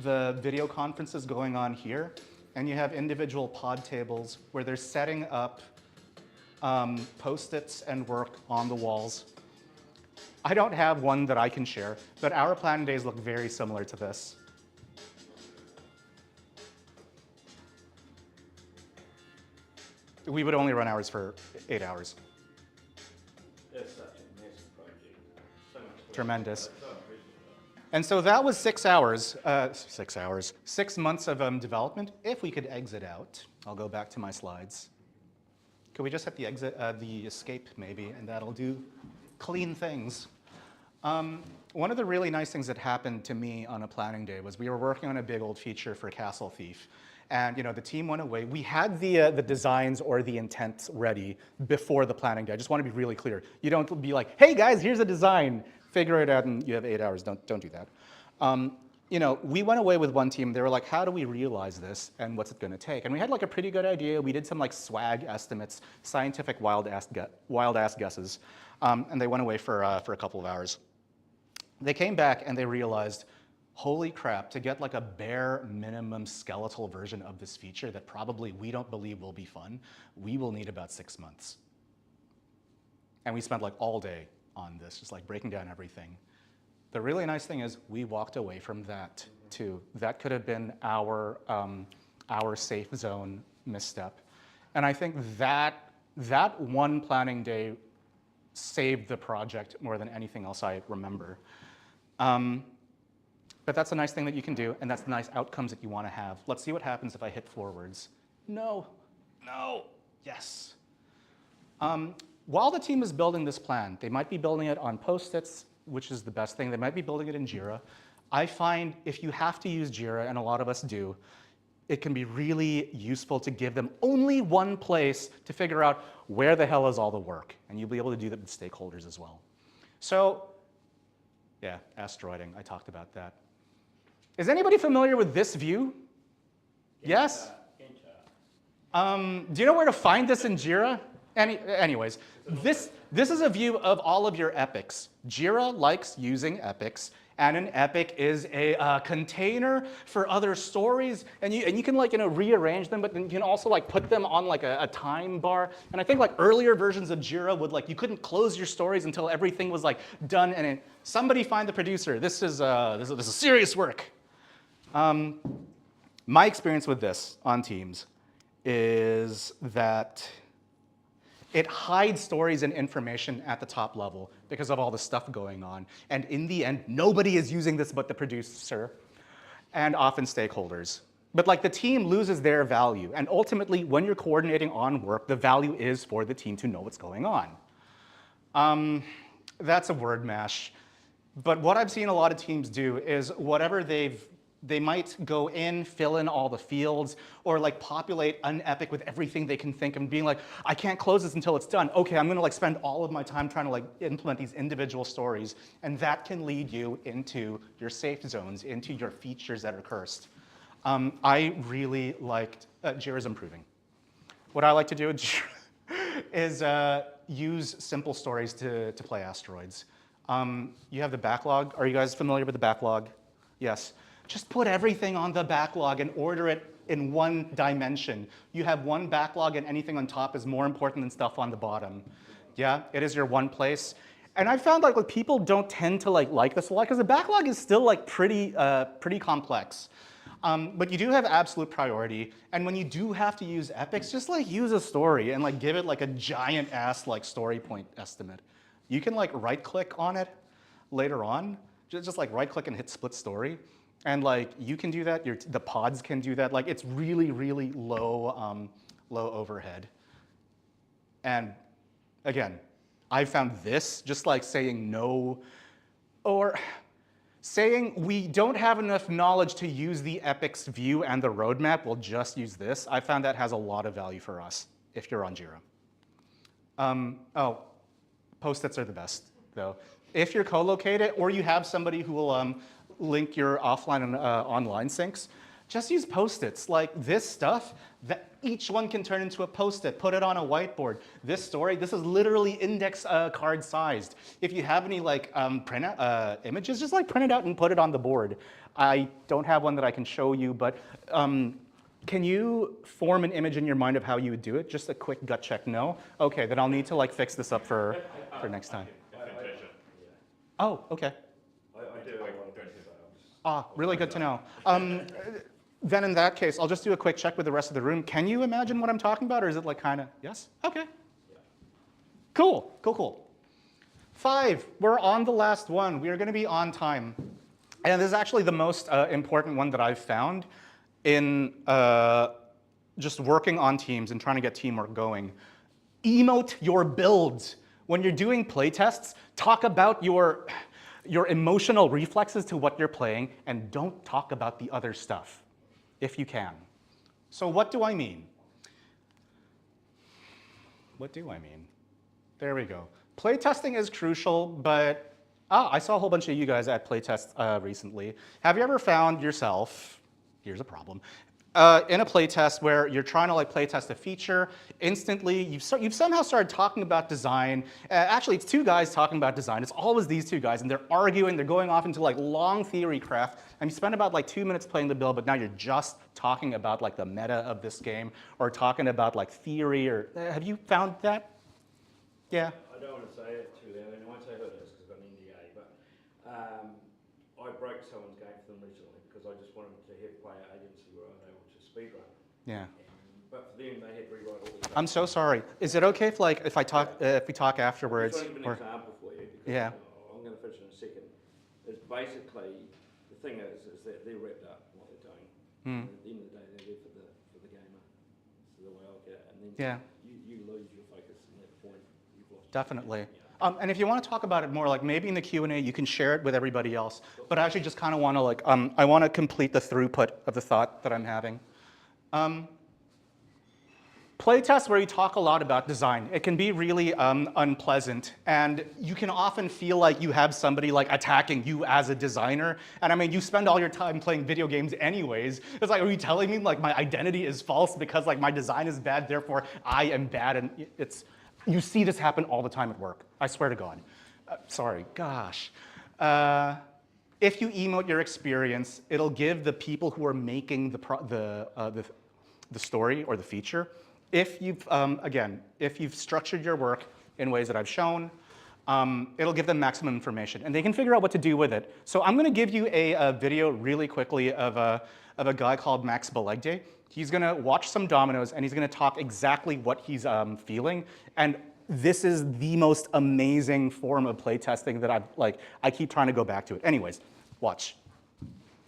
the video conferences going on here, and you have individual pod tables where they're setting up Post-its and work on the walls. I don't have one that I can share, but our planning days look very similar to this. We would only run ours for 8 hours. It's such a massive project. So much work. Tremendous. So appreciative. And so that was 6 hours, 6 months of development. If we could exit out, I'll go back to my slides. Could we just hit the exit, the escape maybe, and that'll do clean things. One of the really nice things that happened to me on a planning day was we were working on a big old feature for Castle Thief. And the team went away. We had the designs or the intent ready before the planning day. I just want to be really clear. You don't be like, hey guys, here's a design. Figure it out and you have 8 hours. Don't do that. We went away with one team. They were like, how do we realize this and what's it going to take? And we had like a pretty good idea. We did some like swag estimates, scientific wild ass guesses. And they went away for a couple of hours. They came back and they realized, holy crap, to get like a bare minimum skeletal version of this feature that probably we don't believe will be fun, we will need about 6 months. And we spent like all day on this, just like breaking down everything. The really nice thing is we walked away from that too. That could have been our safe zone misstep. And I think that one planning day saved the project more than anything else I remember. But that's a nice thing that you can do, and that's the nice outcomes that you want to have. Let's see what happens if I hit forwards. No, yes. While the team is building this plan, they might be building it on Post-its, which is the best thing. They might be building it in Jira. I find if you have to use Jira, and a lot of us do, it can be really useful to give them only one place to figure out where the hell is all the work, and you'll be able to do that with stakeholders as well. So, yeah, asteroiding, I talked about that. Is anybody familiar with this view? Yes? Do you know where to find this in Jira? Anyways, this is a view of all of your epics. Jira likes using epics, and an epic is a container for other stories, and you can like rearrange them, but then you can also like put them on like a time bar. And I think like earlier versions of Jira would like you couldn't close your stories until everything was like done. And somebody find the producer. This is serious work. My experience with this on Teams is that it hides stories and information at the top level because of all the stuff going on. And in the end, nobody is using this but the producer and often stakeholders. But like the team loses their value. And ultimately, when you're coordinating on work, the value is for the team to know what's going on. That's a word mash. But what I've seen a lot of teams do is whatever they might go in, fill in all the fields, or like populate an epic with everything they can think of, being like, I can't close this until it's done. Okay, I'm gonna like spend all of my time trying to like implement these individual stories, and that can lead you into your safe zones, into your features that are cursed. I really liked, Jira's improving. What I like to do with Jira is use simple stories to play asteroids. You have the backlog. Are you guys familiar with the backlog? Yes. Just put everything on the backlog and order it in one dimension. You have one backlog and anything on top is more important than stuff on the bottom. Yeah, it is your one place. And I found like people don't tend to like this a lot because the backlog is still like pretty complex. But you do have absolute priority. And when you do have to use epics, just like use a story and like give it like a giant ass like story point estimate. You can like right click on it later on, just like right click and hit split story. And like you can do that, the pods can do that. Like it's really, really low overhead. And again, I found this just like saying no, or saying we don't have enough knowledge to use the epics view and the roadmap, we'll just use this. I found that has a lot of value for us if you're on Jira. Post-its are the best though. If you're co-located or you have somebody who will link your offline and online syncs, Just use Post-its. Like this stuff, that each one can turn into a Post-it. Put it on a whiteboard. This story, this is literally index card sized. If you have any like images, just like print it out and put it on the board. I don't have one that I can show you, but can you form an image in your mind of how you would do it? Just a quick gut check, no? Okay, then I'll need to like fix this up for next time. Oh, okay. I do. I don't do that. Ah, really good to know. Then in that case, I'll just do a quick check with the rest of the room. Can you imagine what I'm talking about, or is it like kind of, yes? Okay. Cool, cool, cool. 5, we're on the last one. We are gonna be on time. And this is actually the most important one that I've found in just working on teams and trying to get teamwork going. Emote your builds. When you're doing playtests, talk about your emotional reflexes to what you're playing, and don't talk about the other stuff, if you can. So what do I mean? What do I mean? There we go. Playtesting is crucial, but I saw a whole bunch of you guys at playtests recently. Have you ever found yourself, here's a problem, in a playtest where you're trying to like playtest a feature, instantly you've somehow started talking about design. Actually, it's 2 guys talking about design. It's always these 2 guys, and they're arguing. They're going off into like long theory craft, and you spend about like 2 minutes playing the build, but now you're just talking about like the meta of this game, or talking about like theory. Or have you found that? Yeah. I don't want to say it too loud, and I won't say who it is because I've got an NDA, but I broke someone's game for them recently because I just wanted to have player agency where I was able to speedrun. Yeah. But for them, they had to rewrite all the I'm so sorry. Is it okay if like if we talk afterwards? I'm just trying to give an example for you because Yeah. I'm going to finish in a second. It's basically, the thing is that they're wrapped up in what they're doing. And at the end of the day, they're there for the gamer. That's the way I look at it. And then Yeah. you lose your focus in that point. You've lost Definitely. Yeah. And if you want to talk about it more, like maybe in the Q&A, you can share it with everybody else. But I actually just kind of want to like, I want to complete the throughput of the thought that I'm having. Playtests where you talk a lot about design, it can be really unpleasant, and you can often feel like you have somebody like attacking you as a designer. And I mean, you spend all your time playing video games anyways. It's like, are you telling me like my identity is false because like my design is bad, therefore I am bad? And you see this happen all the time at work. I swear to God. Sorry, gosh. If you emote your experience, it'll give the people who are making the story or the feature. If you've, again, if you've structured your work in ways that I've shown, it'll give them maximum information, and they can figure out what to do with it. So I'm going to give you a video really quickly of a guy called Max Belegde. He's going to watch some dominoes, and he's going to talk exactly what he's feeling. And this is the most amazing form of playtesting that I keep trying to go back to it. Anyways, watch.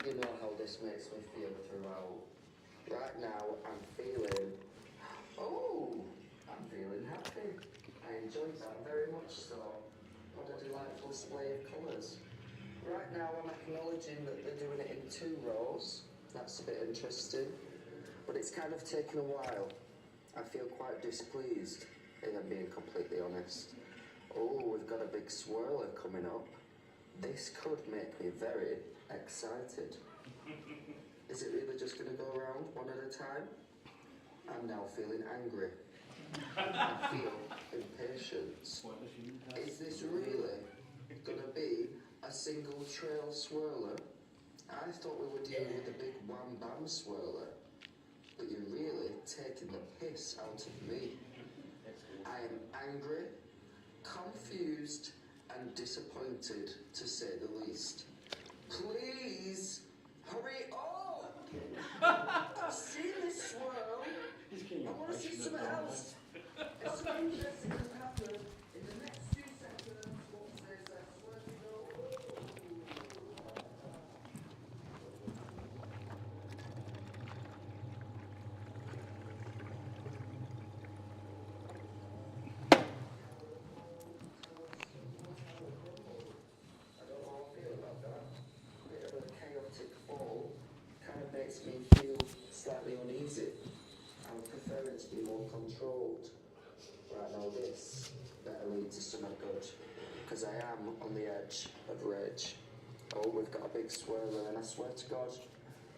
You know how this makes me feel throughout. Right now, I'm feeling happy. I enjoyed that very much so. What a delightful display of colours. Right now, I'm acknowledging that they're doing it in 2 rows. That's a bit interesting. But it's kind of taken a while. I feel quite displeased, if I'm being completely honest. Oh, we've got a big swirler coming up. This could make me very excited. Is it really just going to go around one at a time? I'm now feeling angry. I feel impatience. Is this really going to be a single trail swirler? I thought we were dealing with a big wham bam swirler, but you're really taking the piss out of me. I am angry, confused, and disappointed, to say the least. Please, hurry up! I've seen this swirl. I want to see something else. If something interesting can happen in the next few seconds, what says that swirl makes me feel slightly uneasy. I would prefer it to be more controlled. Right now this better lead to something good, because I am on the edge of rage. Oh, we've got a big swirler, and I swear to God,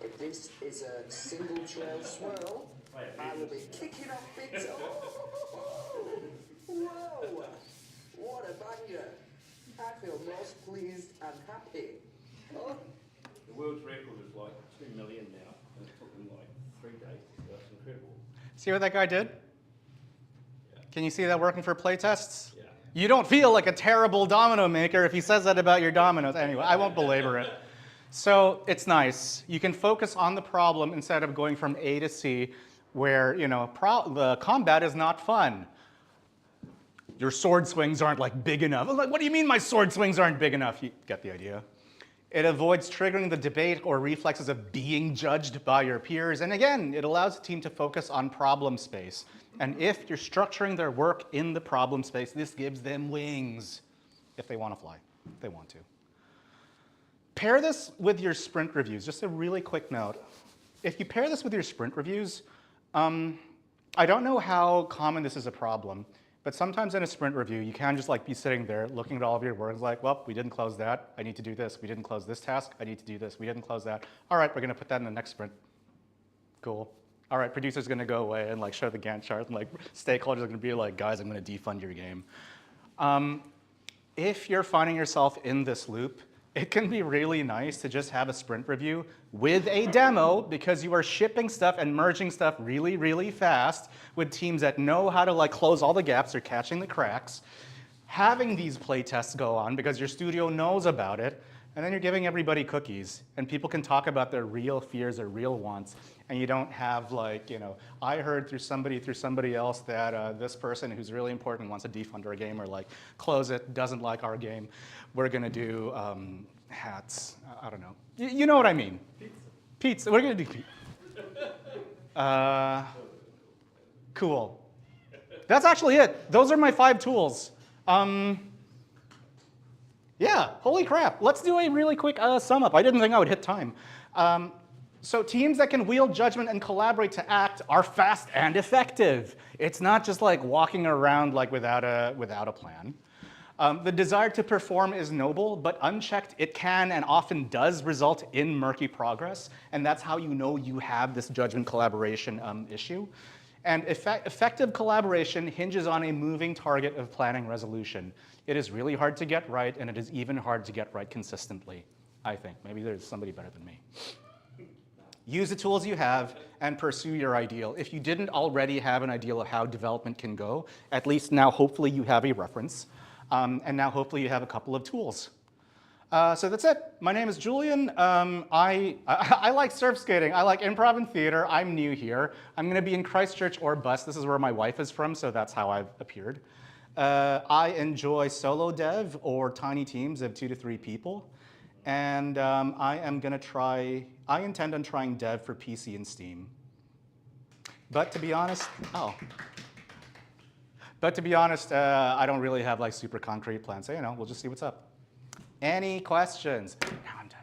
If this is a single trail swirl, I will be kicking off bits. Oh, whoa! What a banger! I feel most pleased and happy. Oh. The world's record is like 2 million now, and it took them like 3 days. That's incredible. See what that guy did? Yeah. Can you see that working for playtests? Yeah. You don't feel like a terrible domino maker if he says that about your dominoes. Anyway, I won't belabor it. So it's nice. You can focus on the problem instead of going from A to C, where the combat is not fun. Your sword swings aren't like big enough. I'm like, what do you mean my sword swings aren't big enough? You get the idea. It avoids triggering the debate or reflexes of being judged by your peers. And again, it allows the team to focus on problem space. And if you're structuring their work in the problem space, this gives them wings if they want to fly, if they want to. Pair this with your sprint reviews. Just a really quick note. If you pair this with your sprint reviews, I don't know how common this is a problem, but sometimes in a sprint review, you can just like be sitting there looking at all of your work, like, well, we didn't close that. I need to do this. We didn't close this task. I need to do this. We didn't close that. All right, we're going to put that in the next sprint. Cool. All right, producer's going to go away and like show the Gantt chart, and like stakeholders are going to be like, guys, I'm going to defund your game. If you're finding yourself in this loop, it can be really nice to just have a sprint review with a demo, because you are shipping stuff and merging stuff really, really fast with teams that know how to like close all the gaps or catching the cracks. Having these play tests go on because your studio knows about it, and then you're giving everybody cookies, and people can talk about their real fears or real wants, and you don't have like, I heard through somebody else that this person who's really important wants to defund our game or like close it, doesn't like our game. We're gonna do hats. I don't know. You know what I mean? Pizza. We're gonna do pizza. Cool. That's actually it. Those are my 5 tools. Yeah, holy crap. Let's do a really quick sum up. I didn't think I would hit time. So teams that can wield judgment and collaborate to act are fast and effective. It's not just like walking around like without a plan. The desire to perform is noble, but unchecked, it can and often does result in murky progress, and that's how you know you have this judgment collaboration issue. And effective collaboration hinges on a moving target of planning resolution. It is really hard to get right, and it is even hard to get right consistently, I think. Maybe there's somebody better than me. Use the tools you have and pursue your ideal. If you didn't already have an ideal of how development can go, at least now hopefully you have a reference. And now hopefully you have a couple of tools. So that's it. My name is Julian. I like surf skating. I like improv and theater. I'm new here. I'm going to be in Christchurch or bust. This is where my wife is from, so that's how I've appeared. I enjoy solo dev or tiny teams of 2 to 3 people. And I intend on trying dev for PC and Steam. But to be honest, I don't really have like super concrete plans. So, we'll just see what's up. Any questions? Now I'm done.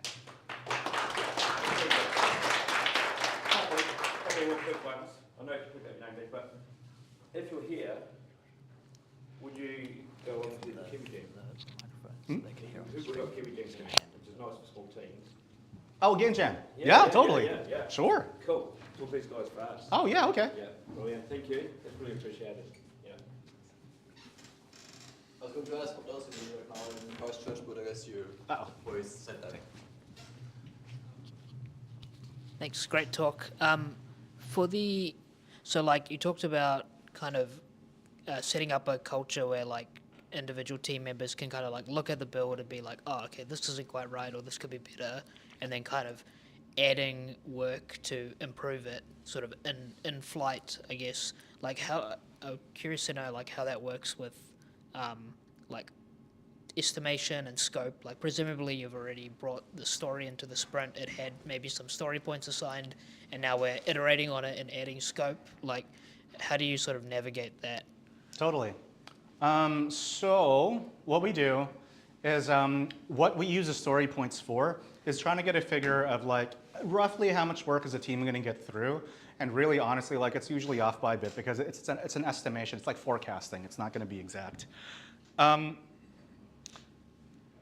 Couple of quick ones. I know you put that name there, but if you're here, would you go on to the Kiwi Jam? We've got Kiwi Jam coming, which is nice for small teams. Oh, Game Jam. Yeah, totally. Yeah. Sure. Cool. Talk these guys fast. Oh, yeah, okay. Yeah, brilliant. Thank you. That's really appreciated. Yeah. I was going to ask what else you do right now in Christchurch, but I guess you always said that. Thanks, great talk. So like you talked about kind of setting up a culture where like individual team members can kind of like look at the build and be like, oh, okay, this isn't quite right, or this could be better, and then kind of adding work to improve it sort of in flight, I guess. Like I'm curious to know like how that works with like estimation and scope. Like presumably you've already brought the story into the sprint. It had maybe some story points assigned, and now we're iterating on it and adding scope. Like how do you sort of navigate that? Totally. So what we do is what we use the story points for is trying to get a figure of like roughly how much work is a team going to get through. And really honestly, like it's usually off by a bit because it's an estimation. It's like forecasting. It's not going to be exact. I'm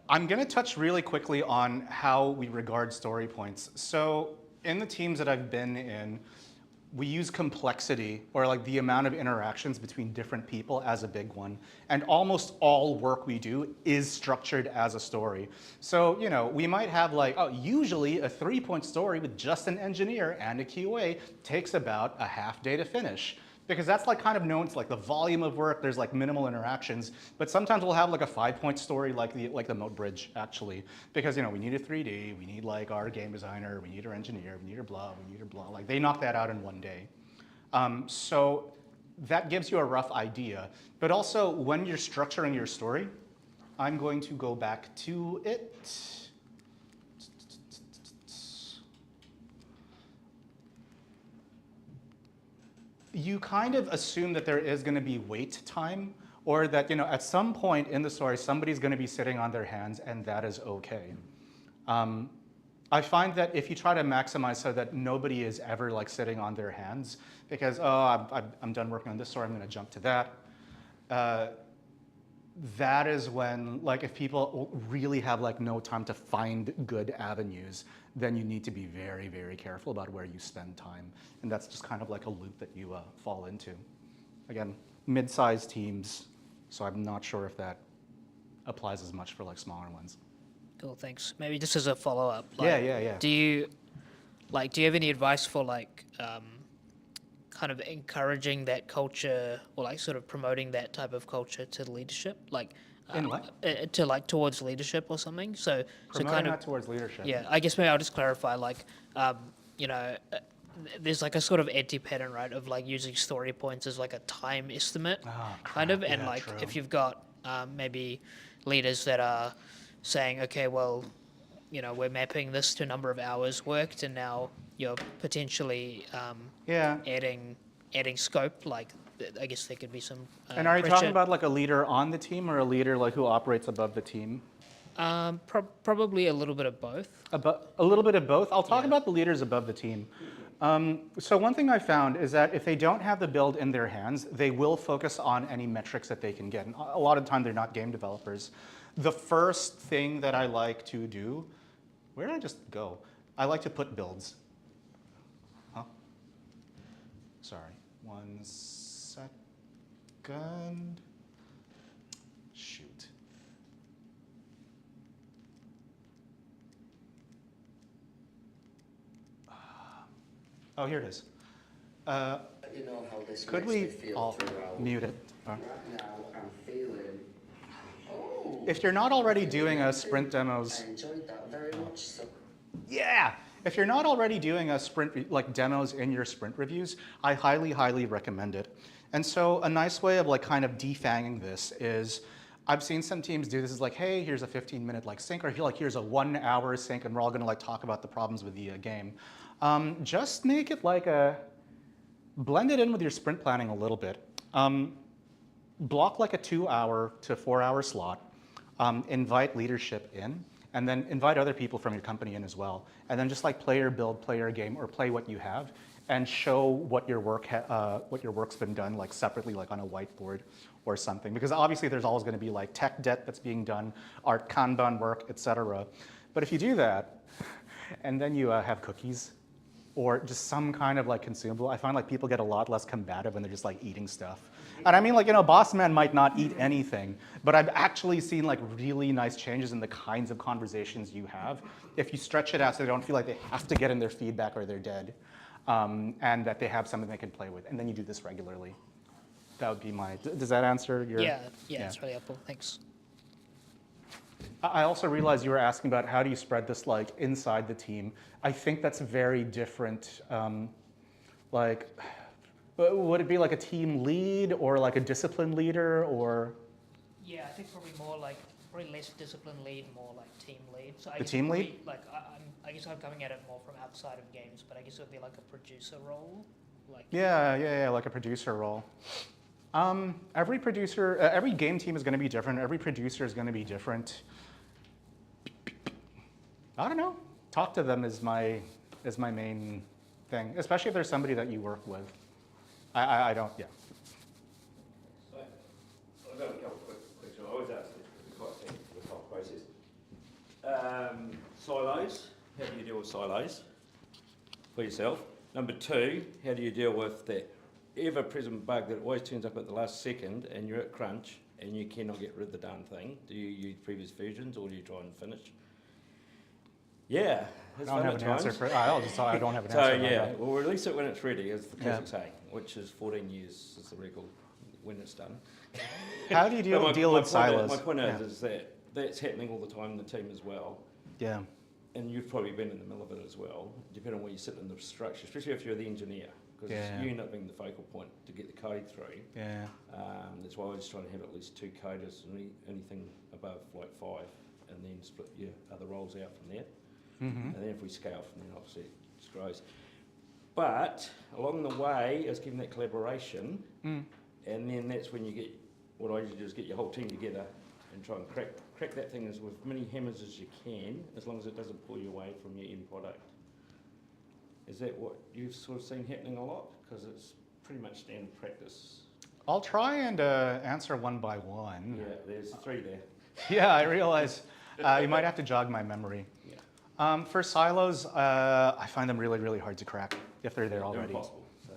going to touch really quickly on how we regard story points. So in the teams that I've been in, we use complexity, or like the amount of interactions between different people, as a big one. And almost all work we do is structured as a story. So, you know, we might have like, oh, usually a 3-point story with just an engineer and a QA takes about a half day to finish. Because that's like kind of known, it's like the volume of work, there's like minimal interactions, but sometimes we'll have like a 5-point story like the moat bridge, actually. Because, you know, we need a 3D, we need like our game designer, we need our engineer, we need our blah, we need our blah. Like they knock that out in one day. So that gives you a rough idea. But also when you're structuring your story, I'm going to go back to it. You kind of assume that there is going to be wait time, or that, you know, at some point in the story, somebody's going to be sitting on their hands, and that is okay. I find that if you try to maximize so that nobody is ever like sitting on their hands, because, oh, I'm done working on this story, I'm going to jump to that. That is when, like, if people really have like no time to find good avenues, then you need to be very, very careful about where you spend time. And that's just kind of like a loop that you fall into. Again, mid-sized teams, so I'm not sure if that applies as much for like smaller ones. Cool, thanks. Maybe just as a follow-up. Yeah. Do you have any advice for like kind of encouraging that culture, or like sort of promoting that type of culture to leadership, like In what? to like towards leadership or something? So Promoting kind of that towards leadership. Yeah, I guess maybe I'll just clarify, like, you know, there's like a sort of anti-pattern, right, of like using story points as like a time estimate, kind of, and yeah, like true. if you've got maybe leaders that are saying, okay, well, you know, we're mapping this to a number of hours worked, and now you're potentially adding scope, like I guess there could be some And are you pressure. talking about like a leader on the team, or a leader like who operates above the team? Probably a little bit of both. A little bit of both. I'll talk about the leaders above the team. So one thing I found is that if they don't have the build in their hands, they will focus on any metrics that they can get. And a lot of the time, they're not game developers. The first thing that I like to do, where did I just go? I like to put builds. Huh? Sorry, 1 second. Shoot. Oh, here it is. You know how this Could makes me we feel all throughout. mute it? Right now, I'm feeling. Oh. If you're not already doing a sprint demos, I enjoyed that very much. So. yeah. If you're not already doing a sprint like demos in your sprint reviews, I highly, highly recommend it. And so a nice way of like kind of defanging this is, I've seen some teams do this is like, hey, here's a 15-minute like sync, or here's a 1-hour sync, and we're all going to like talk about the problems with the game. Just make it like blend it in with your sprint planning a little bit. Block like a 2-hour to 4-hour slot. Invite leadership in, and then invite other people from your company in as well. And then just like play your build, play your game, or play what you have, and show what your work's been done like separately, like on a whiteboard or something. Because obviously there's always going to be like tech debt that's being done, art Kanban work, etc. But if you do that, and then you have cookies, or just some kind of like consumable, I find like people get a lot less combative when they're just like eating stuff. And I mean, like, you know, boss man might not eat anything, but I've actually seen like really nice changes in the kinds of conversations you have if you stretch it out so they don't feel like they have to get in their feedback or they're dead, and that they have something they can play with. And then you do this regularly. That would be my, does that answer your? Yeah, it's really helpful, thanks. I also realized you were asking about how do you spread this like inside the team. I think that's very different. Like, would it be like a team lead or like a discipline leader or? Yeah, I think probably less discipline lead, more like team lead. So I The guess team it would lead? be, like I guess I'm coming at it more from outside of games, but I guess it would be like a producer role. Like Yeah, like a producer role. Every producer, every game team is going to be different. Every producer is going to be different. I don't know. Talk to them is my main thing, especially if there's somebody that you work with. I don't, yeah. So, I've got a couple of quick questions. I always ask this because it's quite sensitive, the whole process. Silos, how do you deal with silos? for yourself. Number 2, how do you deal with that ever-present bug that always turns up at the last second and you're at crunch and you cannot get rid of the darn thing? Do you use previous versions or do you try and finish? Yeah, I don't have an answer for I don't have an so answer. yeah, we'll release it when it's ready, as the classic saying, which is 14 years is the record when it's done. How do you deal with silos? My point is that that's happening all the time in the team as well. Yeah. And you've probably been in the middle of it as well, depending on where you sit in the structure, especially if you're the engineer, because you end up being the focal point to get the code through. Yeah. That's why I was trying to have at least 2 coders, and anything above like 5, and then split your other roles out from there. Mm-hmm. And then if we scale from there, obviously it just grows. But along the way is keeping that collaboration, and then that's when you get, what I usually do is get your whole team together and try and crack that thing as with many hammers as you can, as long as it doesn't pull you away from your end product. Is that what you've sort of seen happening a lot? Because it's pretty much standard practice. I'll try and answer one by one. Yeah, there's 3 there. Yeah, I realize you might have to jog my memory. Yeah. For silos, I find them really, really hard to crack if they're there They're already. impossible. So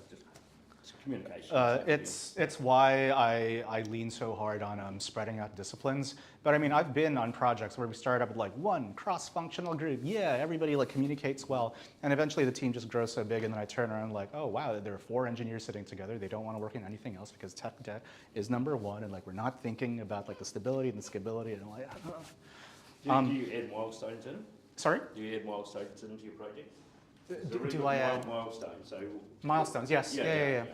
it's communication. It's why I lean so hard on spreading out disciplines. But I mean, I've been on projects where we start up with like one cross-functional group. Yeah, everybody like communicates well, and eventually the team just grows so big, and then I turn around and like, oh wow, there are 4 engineers sitting together. They don't want to work in anything else because tech debt is number 1, and like we're not thinking about like the stability and the scalability, and I'm like, do you add milestones in? sorry. Do you add milestones into your project? Do I add milestones? So milestones? Yes. Yeah.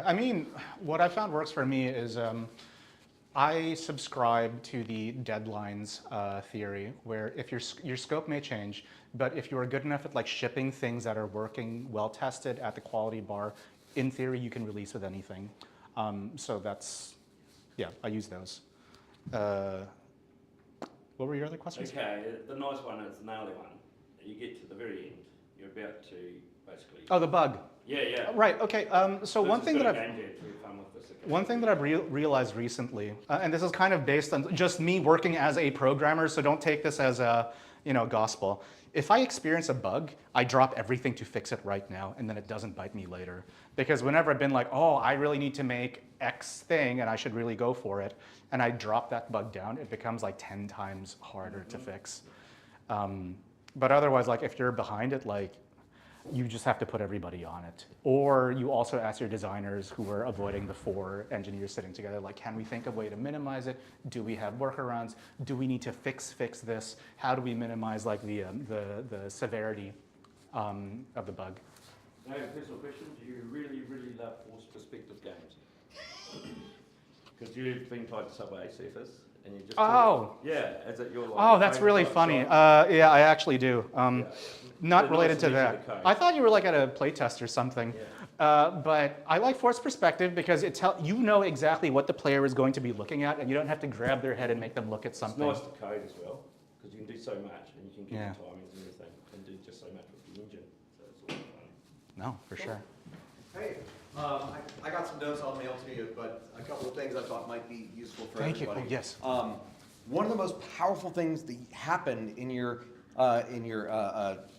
I mean, what I found works for me is I subscribe to the deadlines theory, where if your scope may change, but if you are good enough at like shipping things that are working, well tested at the quality bar, in theory you can release with anything. So that's, yeah, I use those. What were your other questions? Okay, the nice one is the gnarly one. You get to the very end, you're about to basically. Oh, the bug. Yeah. Right. Okay. So one thing that I've realized recently, and this is kind of based on just me working as a programmer, so don't take this as a gospel. If I experience a bug, I drop everything to fix it right now, and then it doesn't bite me later. Because whenever I've been like, oh, I really need to make X thing, and I should really go for it, and I drop that bug down, it becomes like 10 times harder to fix. But otherwise, like if you're behind it, like you just have to put everybody on it. Or you also ask your designers who are avoiding the 4 engineers sitting together, like, can we think of a way to minimize it? Do we have workarounds? Do we need to fix this? How do we minimize like the severity of the bug? I have a personal question. Do you really, really love forced perspective games? Because you've been tied to Subway Surface, and you just is it your like? Oh, that's really funny. Yeah, I actually do. Not related to that. I thought you were like at a playtest or something. Yeah. But I like forced perspective because you know exactly what the player is going to be looking at, and you don't have to grab their head and make them look at something. It's nice to code as well, because you can do so much, and you can get the timings and everything, and do just so much with the engine. So it's all fun. No, for sure. Hey, I got some notes I'll mail to you, but a couple of things I thought might be useful for everybody. Thank you. Oh, yes. One of the most powerful things that happened in your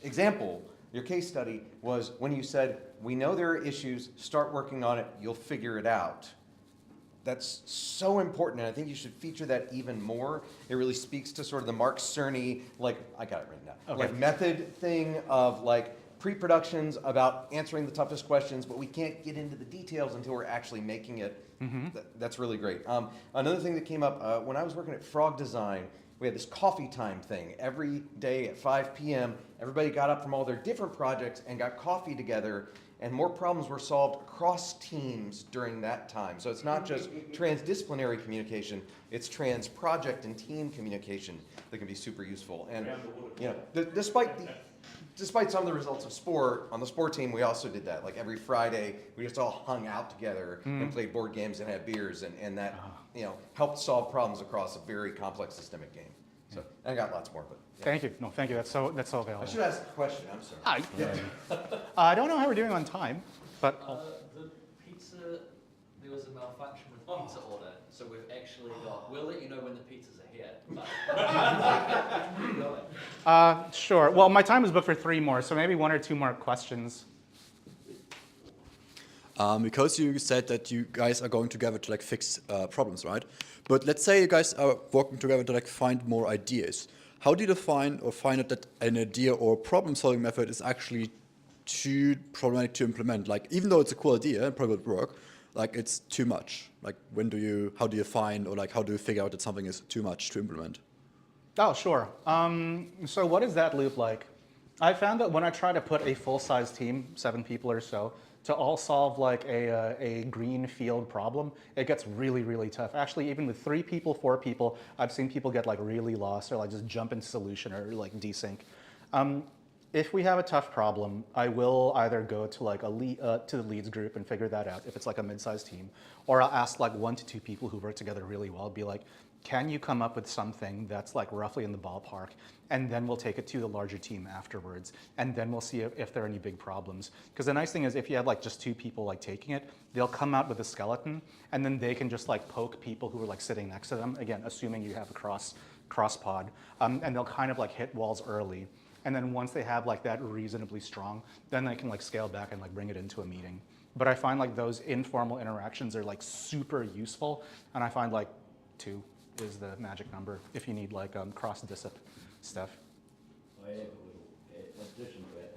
example, your case study, was when you said, we know there are issues, start working on it, you'll figure it out. That's so important, and I think you should feature that even more. It really speaks to sort of the Mark Cerny, like, I got it written down, like method thing of like pre-productions about answering the toughest questions, but we can't get into the details until we're actually making it. That's really great. Another thing that came up, when I was working at Frog Design, we had this coffee time thing. Every day at 5 p.m., everybody got up from all their different projects and got coffee together, and more problems were solved across teams during that time. So it's not just transdisciplinary communication, it's trans-project and team communication that can be super useful. And despite some of the results of sport, on the sport team, we also did that. Like every Friday, we just all hung out together and played board games and had beers, and that helped solve problems across a very complex systemic game. So I got lots more, but yeah. Thank you. No, thank you. That's so available. I should ask a question. I'm sorry. I don't know how we're doing on time, but The pizza, there was a malfunction with on to order. So we've actually got, we'll let you know when the pizzas are here. But Sure. Well, my time is booked for 3 more, so maybe 1 or 2 more questions. Because you said that you guys are going together to like fix problems, right? But let's say you guys are working together to like find more ideas. How do you define or find out that an idea or problem-solving method is actually too problematic to implement? Like, even though it's a cool idea and probably would work, like it's too much. Like, how do you find, or like how do you figure out that something is too much to implement? Oh, sure. So what does that loop like? I found that when I try to put a full-size team, 7 people or so, to all solve like a green field problem, it gets really, really tough. Actually, even with 3 people, 4 people, I've seen people get like really lost or like just jump into solution or like desync. If we have a tough problem, I will either go to like to the leads group and figure that out if it's like a mid-sized team, or I'll ask like 1 to 2 people who work together really well, be like, can you come up with something that's like roughly in the ballpark? And then we'll take it to the larger team afterwards. And then we'll see if there are any big problems. Because the nice thing is if you have like just 2 people like taking it, they'll come out with a skeleton and then they can just like poke people who are like sitting next to them. Again, assuming you have a cross pod. And they'll kind of like hit walls early. And then once they have like that reasonably strong, then they can like scale back and like bring it into a meeting. But I find like those informal interactions are like super useful. And I find like 2 is the magic number if you need like cross-discip stuff. I have a little addition to that.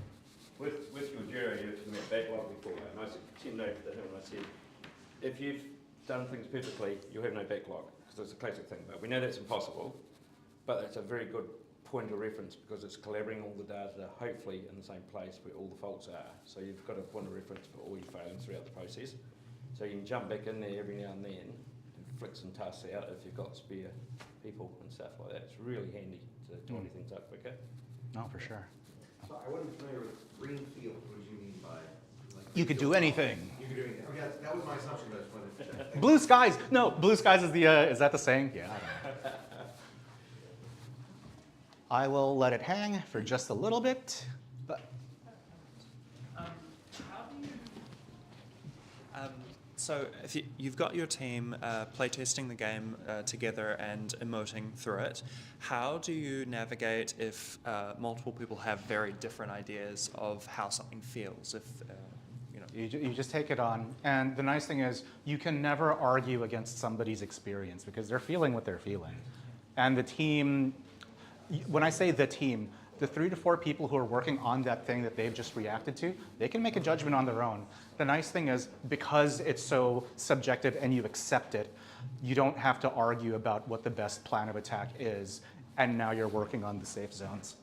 With your jury, you met backlog before, and I said, Tim noted to him, and I said, if you've done things perfectly, you'll have no backlog, because it's a classic thing. But we know that's impossible, but it's a very good point of reference because it's collaborating all the data, hopefully in the same place where all the faults are. So you've got a point of reference for all your failings throughout the process. So you can jump back in there every now and then and flick some tasks out if you've got spare people and stuff like that. It's really handy to tidy things up quicker. No, for sure. So I wasn't familiar with green field. What did you mean by? Like, You could do anything. You could do anything. Okay, that was my assumption. But I just wanted to check. Blue skies. No, blue skies is the, is that the saying? Yeah, I don't know. I will let it hang for just a little bit. But How do you... so if you've got your team playtesting the game together and emoting through it, how do you navigate if multiple people have very different ideas of how something feels? If you just take it on. And the nice thing is you can never argue against somebody's experience because they're feeling what they're feeling. And the team, when I say the team, the 3 to 4 people who are working on that thing that they've just reacted to, they can make a judgment on their own. The nice thing is, because it's so subjective and you accept it, you don't have to argue about what the best plan of attack is, and now you're working on the safe zones.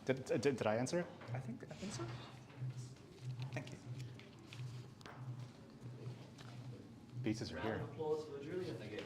Did I answer? I think so. Thank you. Pizzas are here. applause for Julian again.